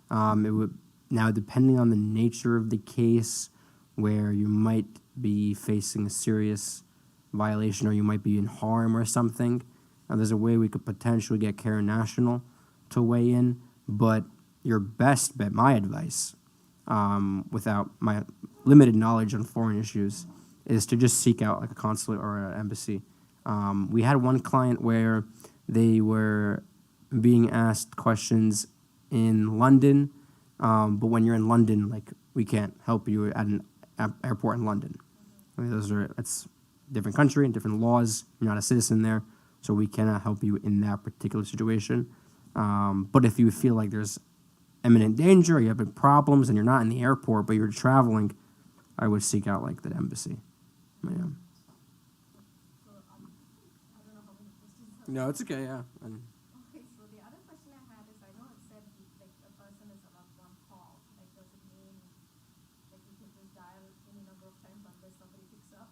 [SPEAKER 2] It would now, depending on the nature of the case, where you might be facing a serious violation or you might be in harm or something. There's a way we could potentially get Care National to weigh in, but your best bet, my advice, without my limited knowledge on foreign issues, is to just seek out like a consulate or an embassy. We had one client where they were being asked questions in London, but when you're in London, like, we can't help you at an airport in London. I mean, it's a different country and different laws. You're not a citizen there, so we cannot help you in that particular situation. But if you feel like there's imminent danger, or you have problems, and you're not in the airport, but you're traveling, I would seek out like the embassy. Yeah.
[SPEAKER 4] So, I don't know how many questions.
[SPEAKER 2] No, it's okay. Yeah.
[SPEAKER 4] Okay, so the other question I had is, I know it said like a person is allowed one call. Like, does it mean like you can just dial any number of times unless somebody picks up?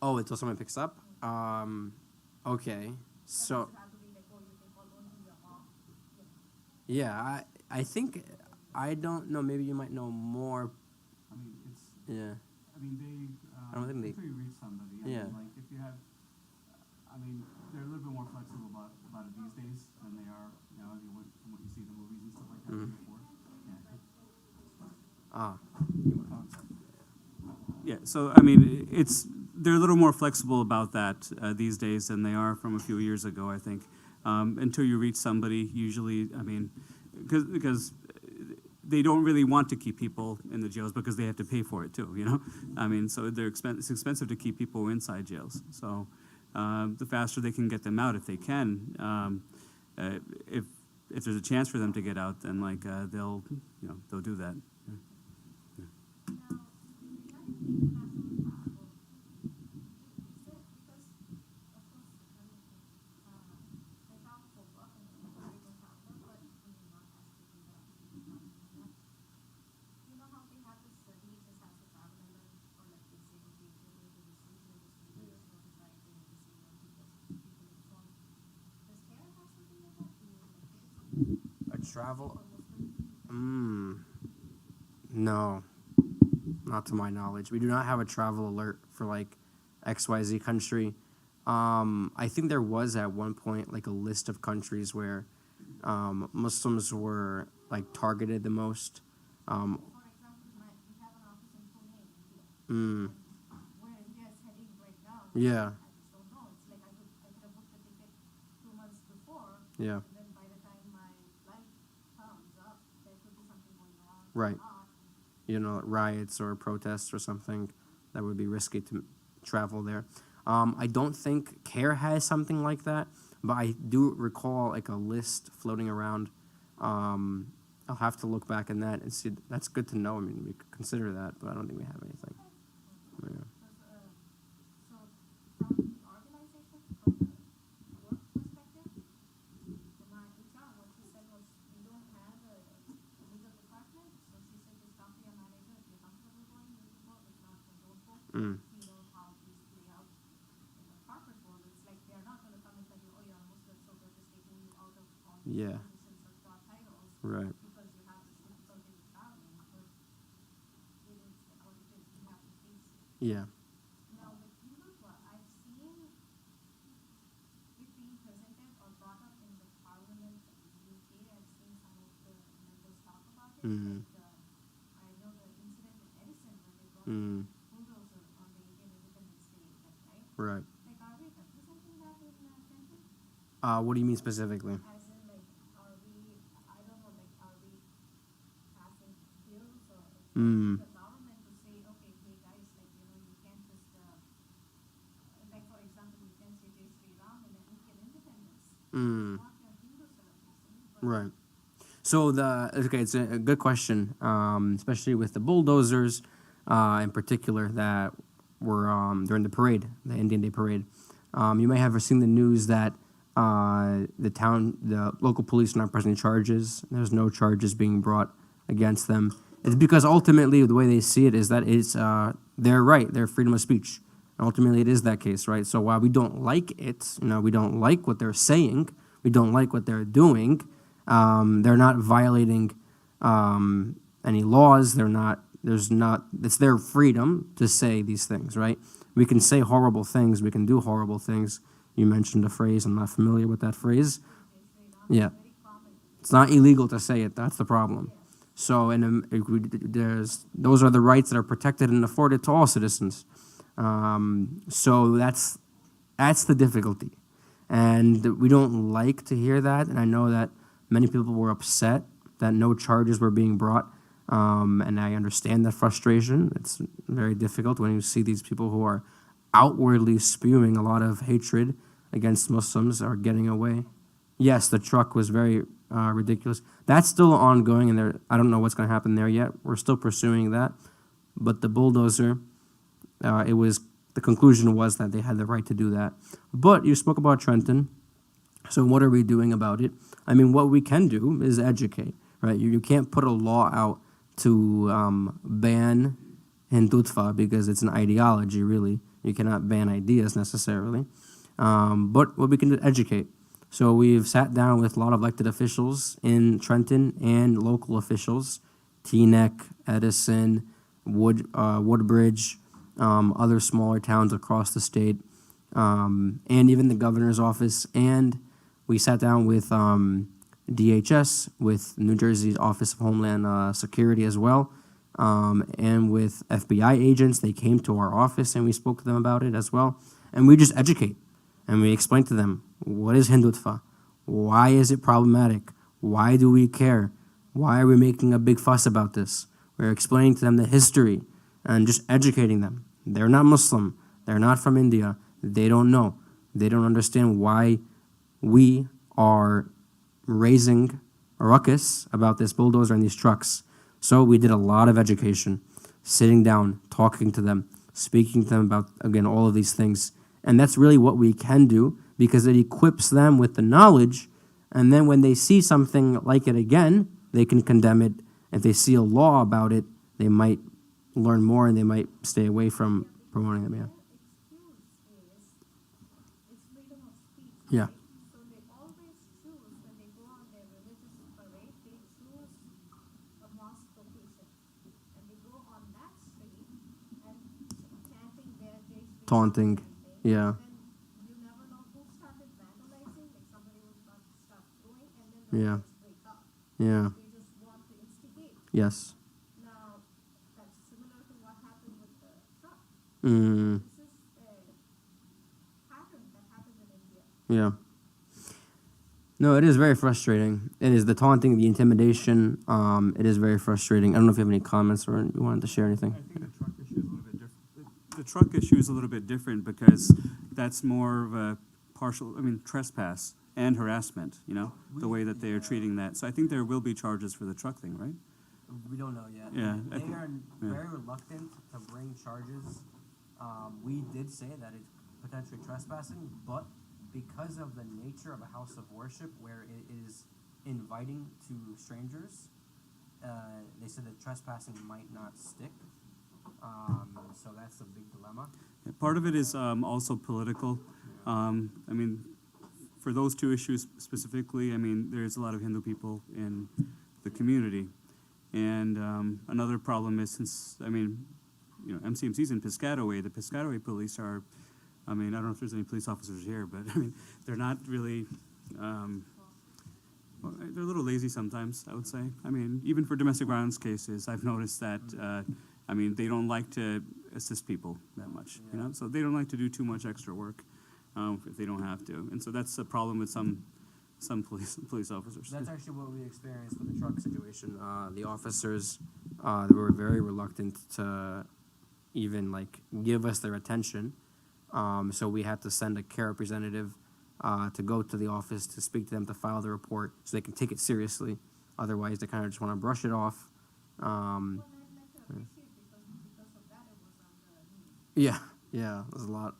[SPEAKER 2] Oh, until someone picks up. Okay. So.
[SPEAKER 4] Or does it have to be like, oh, you can call only your mom?
[SPEAKER 2] Yeah, I think, I don't know, maybe you might know more.
[SPEAKER 1] I mean, it's,
[SPEAKER 2] Yeah.
[SPEAKER 1] I mean, they,
[SPEAKER 2] I don't think they-
[SPEAKER 1] until you reach somebody, I
[SPEAKER 2] Yeah.
[SPEAKER 1] mean, like, if you have, I mean, they're a little bit more flexible about it these days than they are, you know, from what you see in the movies and stuff like that
[SPEAKER 2] Mhm.
[SPEAKER 1] before.
[SPEAKER 2] Ah.
[SPEAKER 1] Yeah, so, I mean, they're a little more flexible about that these days than they are from a few years ago, I think. Until you reach somebody, usually, I mean, because they don't really want to keep people in the jails because they have to pay for it too, you know? I mean, so it's expensive to keep people inside jails. So the faster they can get them out, if they can, if there's a chance for them to get out, then like they'll do that.
[SPEAKER 2] A travel? No, not to my knowledge. We do not have a travel alert for like XYZ country. I think there was at one point like a list of countries where Muslims were like targeted the most.
[SPEAKER 4] For example, we have an office in Pune, India. Where India is heading right now.
[SPEAKER 2] Yeah.
[SPEAKER 4] I just don't know. It's like I could have booked the ticket 2 months before.
[SPEAKER 2] Yeah.
[SPEAKER 4] And then by the time my flight comes up, there could be something going on.
[SPEAKER 2] Right.
[SPEAKER 4] Not.
[SPEAKER 2] You know, riots or protests or something that would be risky to travel there. I don't think CARE has something like that, but I do recall like a list floating around. I'll have to look back in that and see. That's good to know. I mean, we could consider that, but I don't think we have anything. Yeah.
[SPEAKER 4] So from the organization, from the work perspective, my HR, what she said was, we don't have a legal department, so she said just talk to your manager. If you're comfortable going, you can go. If not, then don't go. You know how these play out in the corporate world. It's like they're not going to come and tell you, oh, you're a Muslim, so we're just taking you out of all these
[SPEAKER 2] Yeah.
[SPEAKER 4] positions or job titles.
[SPEAKER 2] Right.
[SPEAKER 4] Because you have this difficulty with traveling, but it is like what it is. You have to face it.
[SPEAKER 2] Yeah.
[SPEAKER 4] Now, with Hindutva, I've seen it being presented or brought up in the parliament in the UK. I've seen some of the members talk about it. Like, I know the incident in Edison where they brought bulldozer on the Indian Independence Day, right?
[SPEAKER 2] Right.
[SPEAKER 4] Like, are we representing that in Canton?
[SPEAKER 2] What do you mean specifically?
[SPEAKER 4] As in, like, are we, I don't know, like, are we passing bills or the government to say, okay, hey guys, like, you know, you can't just, like, for example, you can say Jai Sri Ram in an Indian independence. Not your Hindu celebration. But
[SPEAKER 2] Right. So it's a good question, especially with the bulldozers, in particular that were during the parade, the Indian Day parade. You may have seen the news that the local police are not pressing charges. There's no charges being brought against them. It's because ultimately the way they see it is that it's They're right. They're freedom of speech. And ultimately, it is that case, right? So while we don't like it, we don't like what they're saying, we don't like what they're doing, they're not violating any laws. It's their freedom to say these things, right? We can say horrible things. We can do horrible things. You mentioned a phrase. I'm not familiar with that phrase. Yeah. It's not illegal to say it. That's the problem. So those are the rights that are protected and afforded to all citizens. So that's the difficulty. And we don't like to hear that. And I know that many people were upset that no charges were being brought. And I understand that frustration. It's very difficult when you see these people who are outwardly spewing a lot of hatred against Muslims are getting away. Yes, the truck was very ridiculous. That's still ongoing, and I don't know what's going to happen there yet. We're still pursuing that. But the bulldozer, the conclusion was that they had the right to do that. But you spoke about Trenton. So what are we doing about it? I mean, what we can do is educate, right? You can't put a law out to ban Hindutva because it's an ideology, really. You cannot ban ideas necessarily. But what we can do is educate. So we've sat down with a lot of elected officials in Trenton and local officials, Teaneck, Edison, Woodbridge, other smaller towns across the state, and even the governor's office. And we sat down with DHS, with New Jersey's Office of Homeland Security as well, and with FBI agents. They came to our office and we spoke to them about it as well. And we just educate. And we explain to them, what is Hindutva? Why is it problematic? Why do we care? Why are we making a big fuss about this? We're explaining to them the history and just educating them. They're not Muslim. They're not from India. They don't know. They don't understand why we are raising a ruckus about this bulldozer and these trucks. So we did a lot of education, sitting down, talking to them, speaking to them about, again, all of these things. And that's really what we can do because it equips them with the knowledge. And then when they see something like it again, they can condemn it. If they see a law about it, they might learn more and they might stay away from promoting them. Yeah.
[SPEAKER 4] It's freedom of speech.
[SPEAKER 2] Yeah.
[SPEAKER 4] So they always choose, when they go on their religious parade, they choose a mosque location. And they go on that street and chanting their Jai Shri
[SPEAKER 2] Taunting.
[SPEAKER 4] Ram.
[SPEAKER 2] Yeah.
[SPEAKER 4] And you never know who started vandalizing, like somebody will start throwing, and then the
[SPEAKER 2] Yeah.
[SPEAKER 4] fights break up.
[SPEAKER 2] Yeah.
[SPEAKER 4] They just want to instigate.
[SPEAKER 2] Yes.
[SPEAKER 4] Now, that's similar to what happened with the truck.
[SPEAKER 2] Mm,
[SPEAKER 4] This is a pattern that happens in India.
[SPEAKER 2] yeah. No, it is very frustrating. It is the taunting, the intimidation. It is very frustrating. I don't know if you have any comments or you wanted to share anything.
[SPEAKER 1] I think the truck issue is a little bit different. The truck issue is a little bit different because that's more of a trespass and harassment, the way that they are treating that. So I think there will be charges for the truck thing, right?
[SPEAKER 2] We don't know yet.
[SPEAKER 1] Yeah, I
[SPEAKER 2] They
[SPEAKER 1] think-
[SPEAKER 2] are
[SPEAKER 1] yeah.
[SPEAKER 2] very reluctant to bring charges. We did say that it's potentially trespassing, but because of the nature of a house of worship where it is inviting to strangers, they said that trespassing might not stick. So that's a big dilemma.
[SPEAKER 1] Part of it is also political. For those two issues specifically, there's a lot of Hindu people in the community. And another problem is MCMC's in Piscataway. The Piscataway police are, I don't know if there's any police officers here, but they're not really, they're a little lazy sometimes, I would say. Even for domestic violence cases, I've noticed that, they don't like to assist people that much, So they don't like to do too much extra work if they don't have to. And so that's a problem with some police officers.
[SPEAKER 2] That's actually what we experienced with the truck situation. The officers they were very reluctant to even give us their attention. So we had to send a care representative to go to the office to speak to them to file the report so they can take it seriously. Otherwise, they kind of just want to brush it off.
[SPEAKER 4] Well, I'd like to appreciate because of that it was on the news.
[SPEAKER 2] Yeah, there's a lot.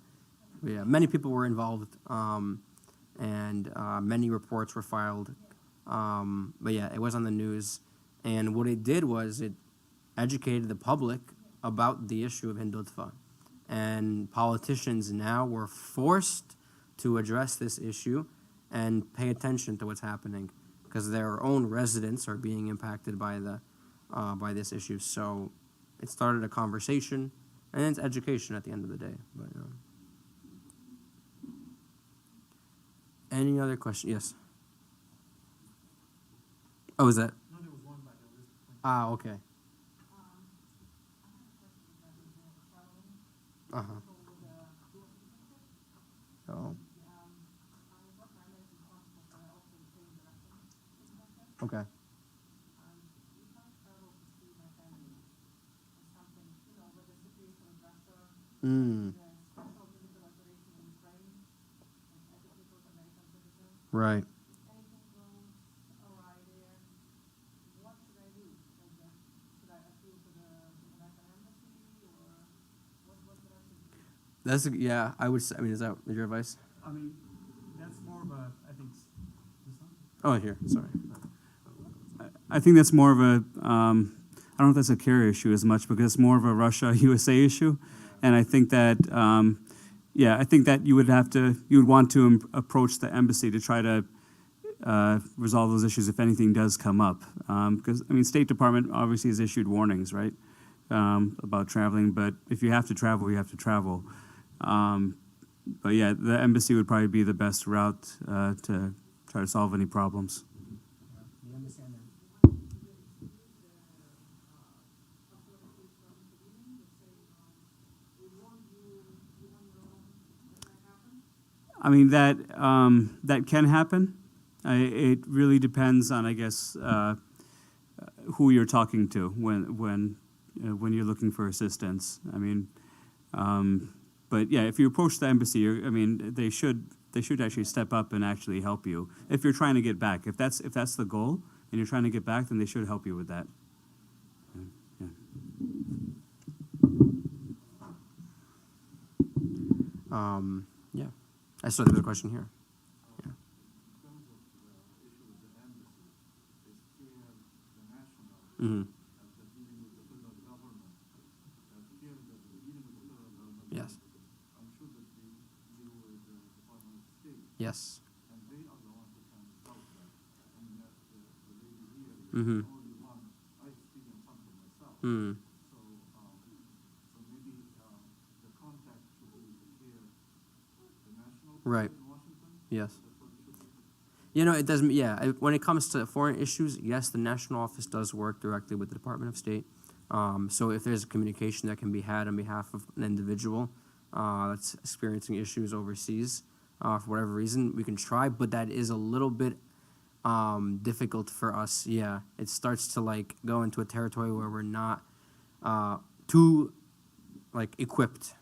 [SPEAKER 2] But yeah, many people were involved, and many reports were filed. But yeah, it was on the news, and what it did was it educated the public about the issue of Hindutva. And politicians now were forced to address this issue and pay attention to what's happening because their own residents are being impacted by by this issue. So it started a conversation, and it's education at the end of the day. But, any other question? Yes. Oh, is that?
[SPEAKER 3] No, there was one by the list.
[SPEAKER 2] Ah, okay. Uh-huh. Oh. Okay. Mm. Right. Yeah, I would say, I mean, is that your advice?
[SPEAKER 1] I mean, that's more of a, I think,
[SPEAKER 2] Oh, here, sorry.
[SPEAKER 1] I think that's more of a, I don't know if that's a carrier issue as much, because it's more of a Russia-USA issue. And I think that, I think that you would want to approach the embassy to try to resolve those issues if anything does come up. Because, I mean, State Department obviously has issued warnings, right, about traveling, but if you have to travel, you have to travel. But yeah, the embassy would probably be the best route to try to solve any problems. I mean, that can happen. It really depends on, I guess, who you're talking to when you're looking for assistance. I mean, but yeah, if you approach the embassy, I mean, they should actually step up and actually help you if you're trying to get back. If that's the goal and you're trying to get back, then they should help you with that.
[SPEAKER 2] Yeah. I saw there was a question here. Yeah. Mm-hmm. Yes. Yes. Mm-hmm. Mm. Right. Yes. You know, it doesn't. Yeah, when it comes to foreign issues, yes, the national office does work directly with the Department of State. So if there's a communication that can be had on behalf of an individual that's experiencing issues overseas, for whatever reason, we can try. But that is a little bit difficult for us. Yeah, it starts to like go into a territory where we're not too like equipped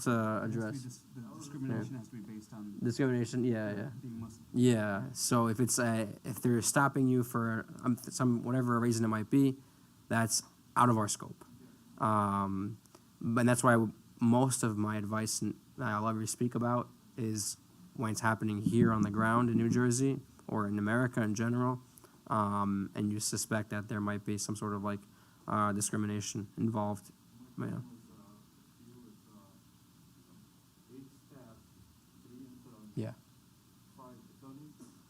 [SPEAKER 2] to address.
[SPEAKER 1] The discrimination has to be based on
[SPEAKER 2] Discrimination, yeah.
[SPEAKER 1] being Muslim.
[SPEAKER 2] Yeah, so if it's if they're stopping you for some whatever reason it might be, that's out of our scope. But that's why most of my advice I'll ever speak about is when it's happening here on the ground in New Jersey or in America in general, and you suspect that there might be some sort of like discrimination involved. Yeah. Yeah.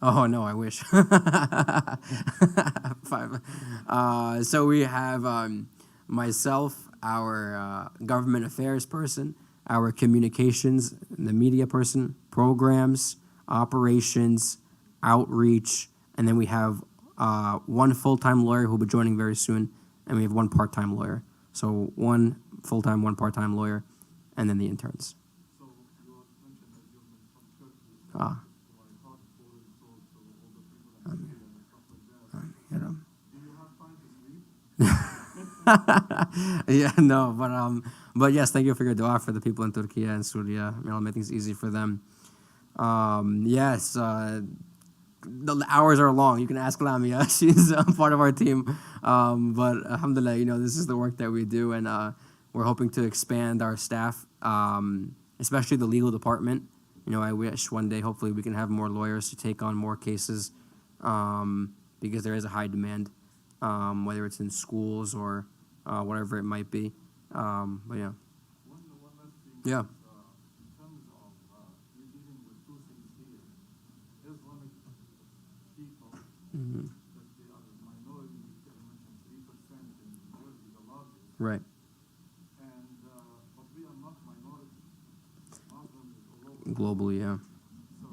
[SPEAKER 2] Oh no, I wish. 5. So we have myself, our government affairs person, our communications, the media person, programs, operations, outreach, and then we have one full-time lawyer who will be joining very soon, and we have one part-time lawyer. So one full-time, one part-time lawyer, and then the interns. Yeah, no, but yes, thank you for your dua for the people in Turkey and Syria. May Allah make things easy for them. Yes, the hours are long. You can ask Lamia; she's part of our team. But alhamdulillah, you know, this is the work that we do, and we're hoping to expand our staff, especially the legal department. You know, I wish one day, hopefully, we can have more lawyers to take on more cases, because there is a high demand, whether it's in schools or whatever it might be. But yeah.
[SPEAKER 5] One last thing.
[SPEAKER 2] Yeah.
[SPEAKER 5] In terms of you dealing with two things here, Islamic people
[SPEAKER 2] Mhm.
[SPEAKER 5] that they are the minority, you mentioned 3% in New Jersey, the largest,
[SPEAKER 2] Right.
[SPEAKER 5] and but we are not minority. Muslims is all over.
[SPEAKER 2] Globally, yeah.
[SPEAKER 5] So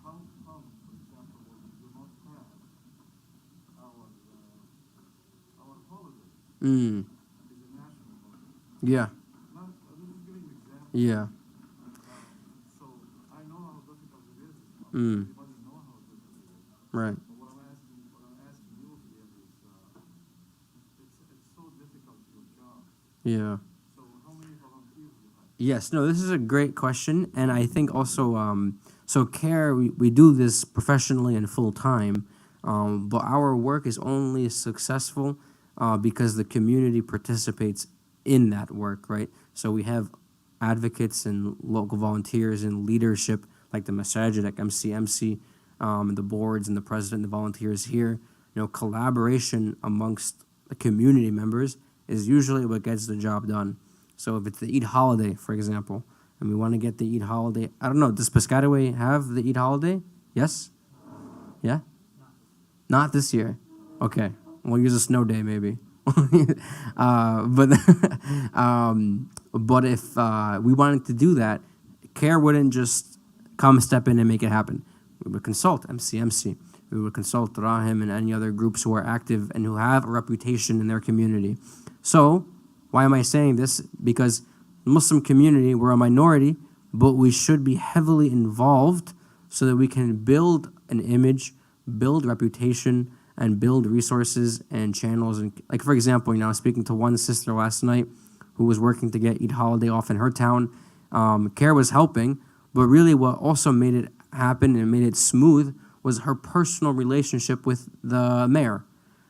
[SPEAKER 5] how come, for example, when we do not have our holiday
[SPEAKER 2] Mm.
[SPEAKER 5] is a national holiday?
[SPEAKER 2] Yeah.
[SPEAKER 5] Not, I'm just giving an example.
[SPEAKER 2] Yeah.
[SPEAKER 5] So I know how difficult it is.
[SPEAKER 2] Mm.
[SPEAKER 5] Everybody know how difficult it is.
[SPEAKER 2] Right.
[SPEAKER 5] But what I'm asking you here is, it's so difficult your job.
[SPEAKER 2] Yeah.
[SPEAKER 5] So how many volunteers do you have?
[SPEAKER 2] Yes, no, this is a great question. And I think also, so CARE, we do this professionally and full time, but our work is only successful because the community participates in that work, right? So we have advocates and local volunteers and leadership like the masajid, like MCMC, the boards and the president, the volunteers here. You know, collaboration amongst the community members is usually what gets the job done. So if it's the Eid holiday, for example, and we want to get the Eid holiday, I don't know, does Piscataway have the Eid holiday? Yes? Yeah? Not this year. Okay. We'll use a snow day maybe. But if we wanted to do that, CARE wouldn't just come step in and make it happen. We would consult MCMC. We would consult Rahim and any other groups who are active and who have a reputation in their community. So, why am I saying this? Because the Muslim community, we're a minority, but we should be heavily involved so that we can build an image, build reputation, and build resources and channels. And like, for example, I was speaking to one sister last night who was working to get Eid holiday off in her town. CARE was helping, but really what also made it happen and made it smooth was her personal relationship with the mayor.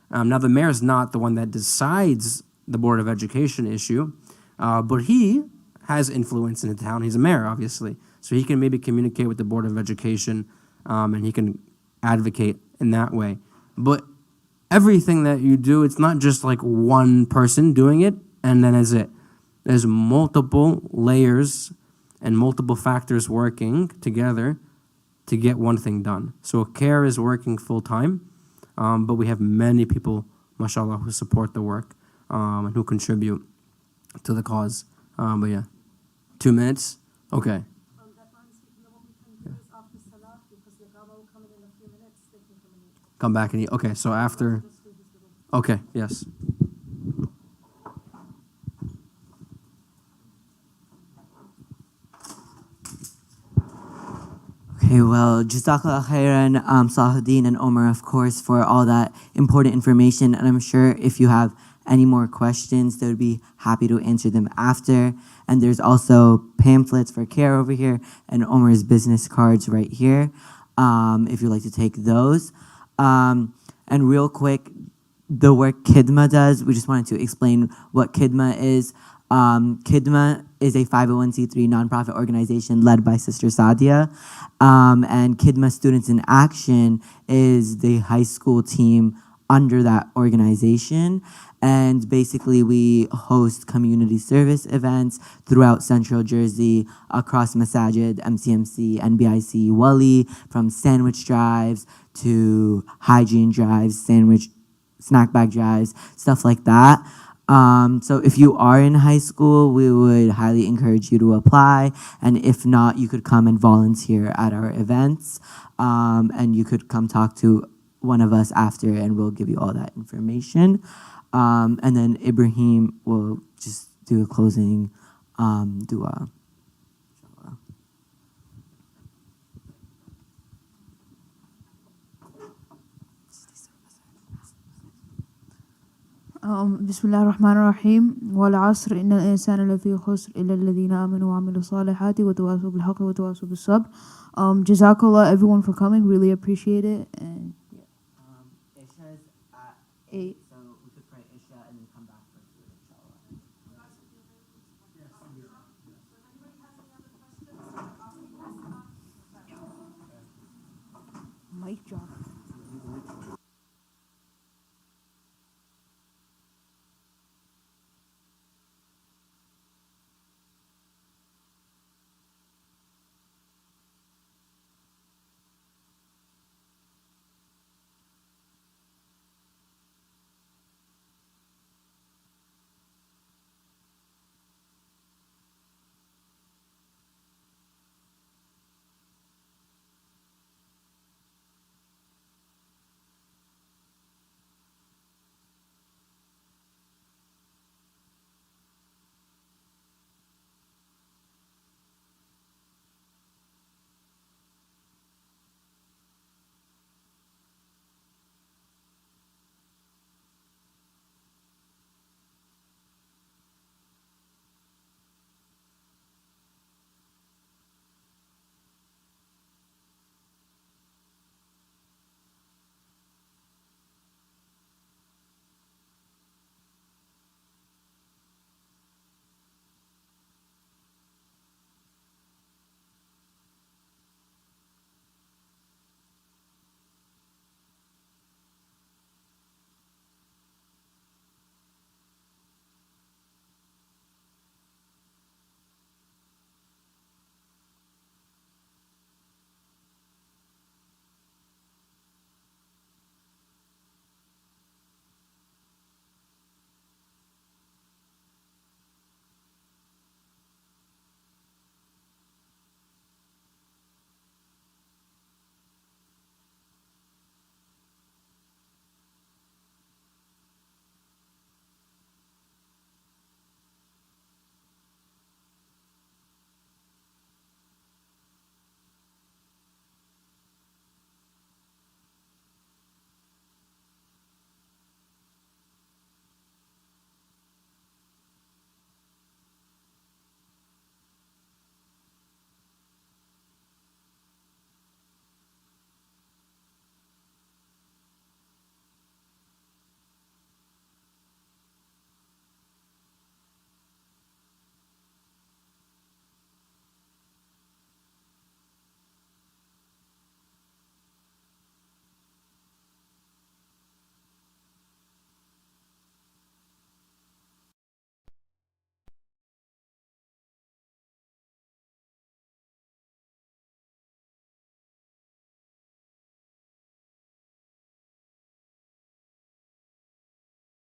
[SPEAKER 2] Now, the mayor is not the one that decides the Board of Education issue, but he has influence in the town. He's a mayor, obviously. So he can maybe communicate with the Board of Education, and he can advocate in that way. But everything that you do, it's not just like one person doing it, and then that's it. There's multiple layers and multiple factors working together to get one thing done. So CARE is working full-time, but we have many people, mashallah, who support the work and who contribute to the cause. But yeah, 2 minutes? Okay.
[SPEAKER 4] That reminds me, what we can do is after Salah, because the Gaba will come in a few minutes, they can come and eat.
[SPEAKER 2] Come back and eat. Okay, so after.
[SPEAKER 4] Just do this little.
[SPEAKER 2] Okay, yes.
[SPEAKER 6] Okay, well, Jazakallah khairan, Salahuddin and Omar, of course, for all that important information. And I'm sure if you have any more questions, they would be happy to answer them after. And there's also pamphlets for CARE over here and Omar's business cards right here, if you'd like to take those. And real quick, the work Khidma does, we just wanted to explain what Khidma is. Khidma is a 501c3 nonprofit organization led by Sister Sadia. And Khidma Students in Action is the high school team under that organization. And basically, we host community service events throughout Central Jersey, across Masajid, MCMC, NBIC, Wali, from sandwich drives to hygiene drives, snack bag drives, stuff like that. So if you are in high school, we would highly encourage you to apply. And if not, you could come and volunteer at our events. And you could come talk to one of us after, and we'll give you all that information. And then Ibrahim will just do a closing dua.
[SPEAKER 7] بسم الله الرحمن الرحيم والعصر إن الإنسان لفي خسر إلا الذين آمنوا وعملوا الصالحات وتواصوا بالحق وتواصوا بالصبر. Jazakallah everyone for coming, really appreciate it. And
[SPEAKER 6] Isha's at
[SPEAKER 7] 8.
[SPEAKER 6] so we could pray Isha and then come back for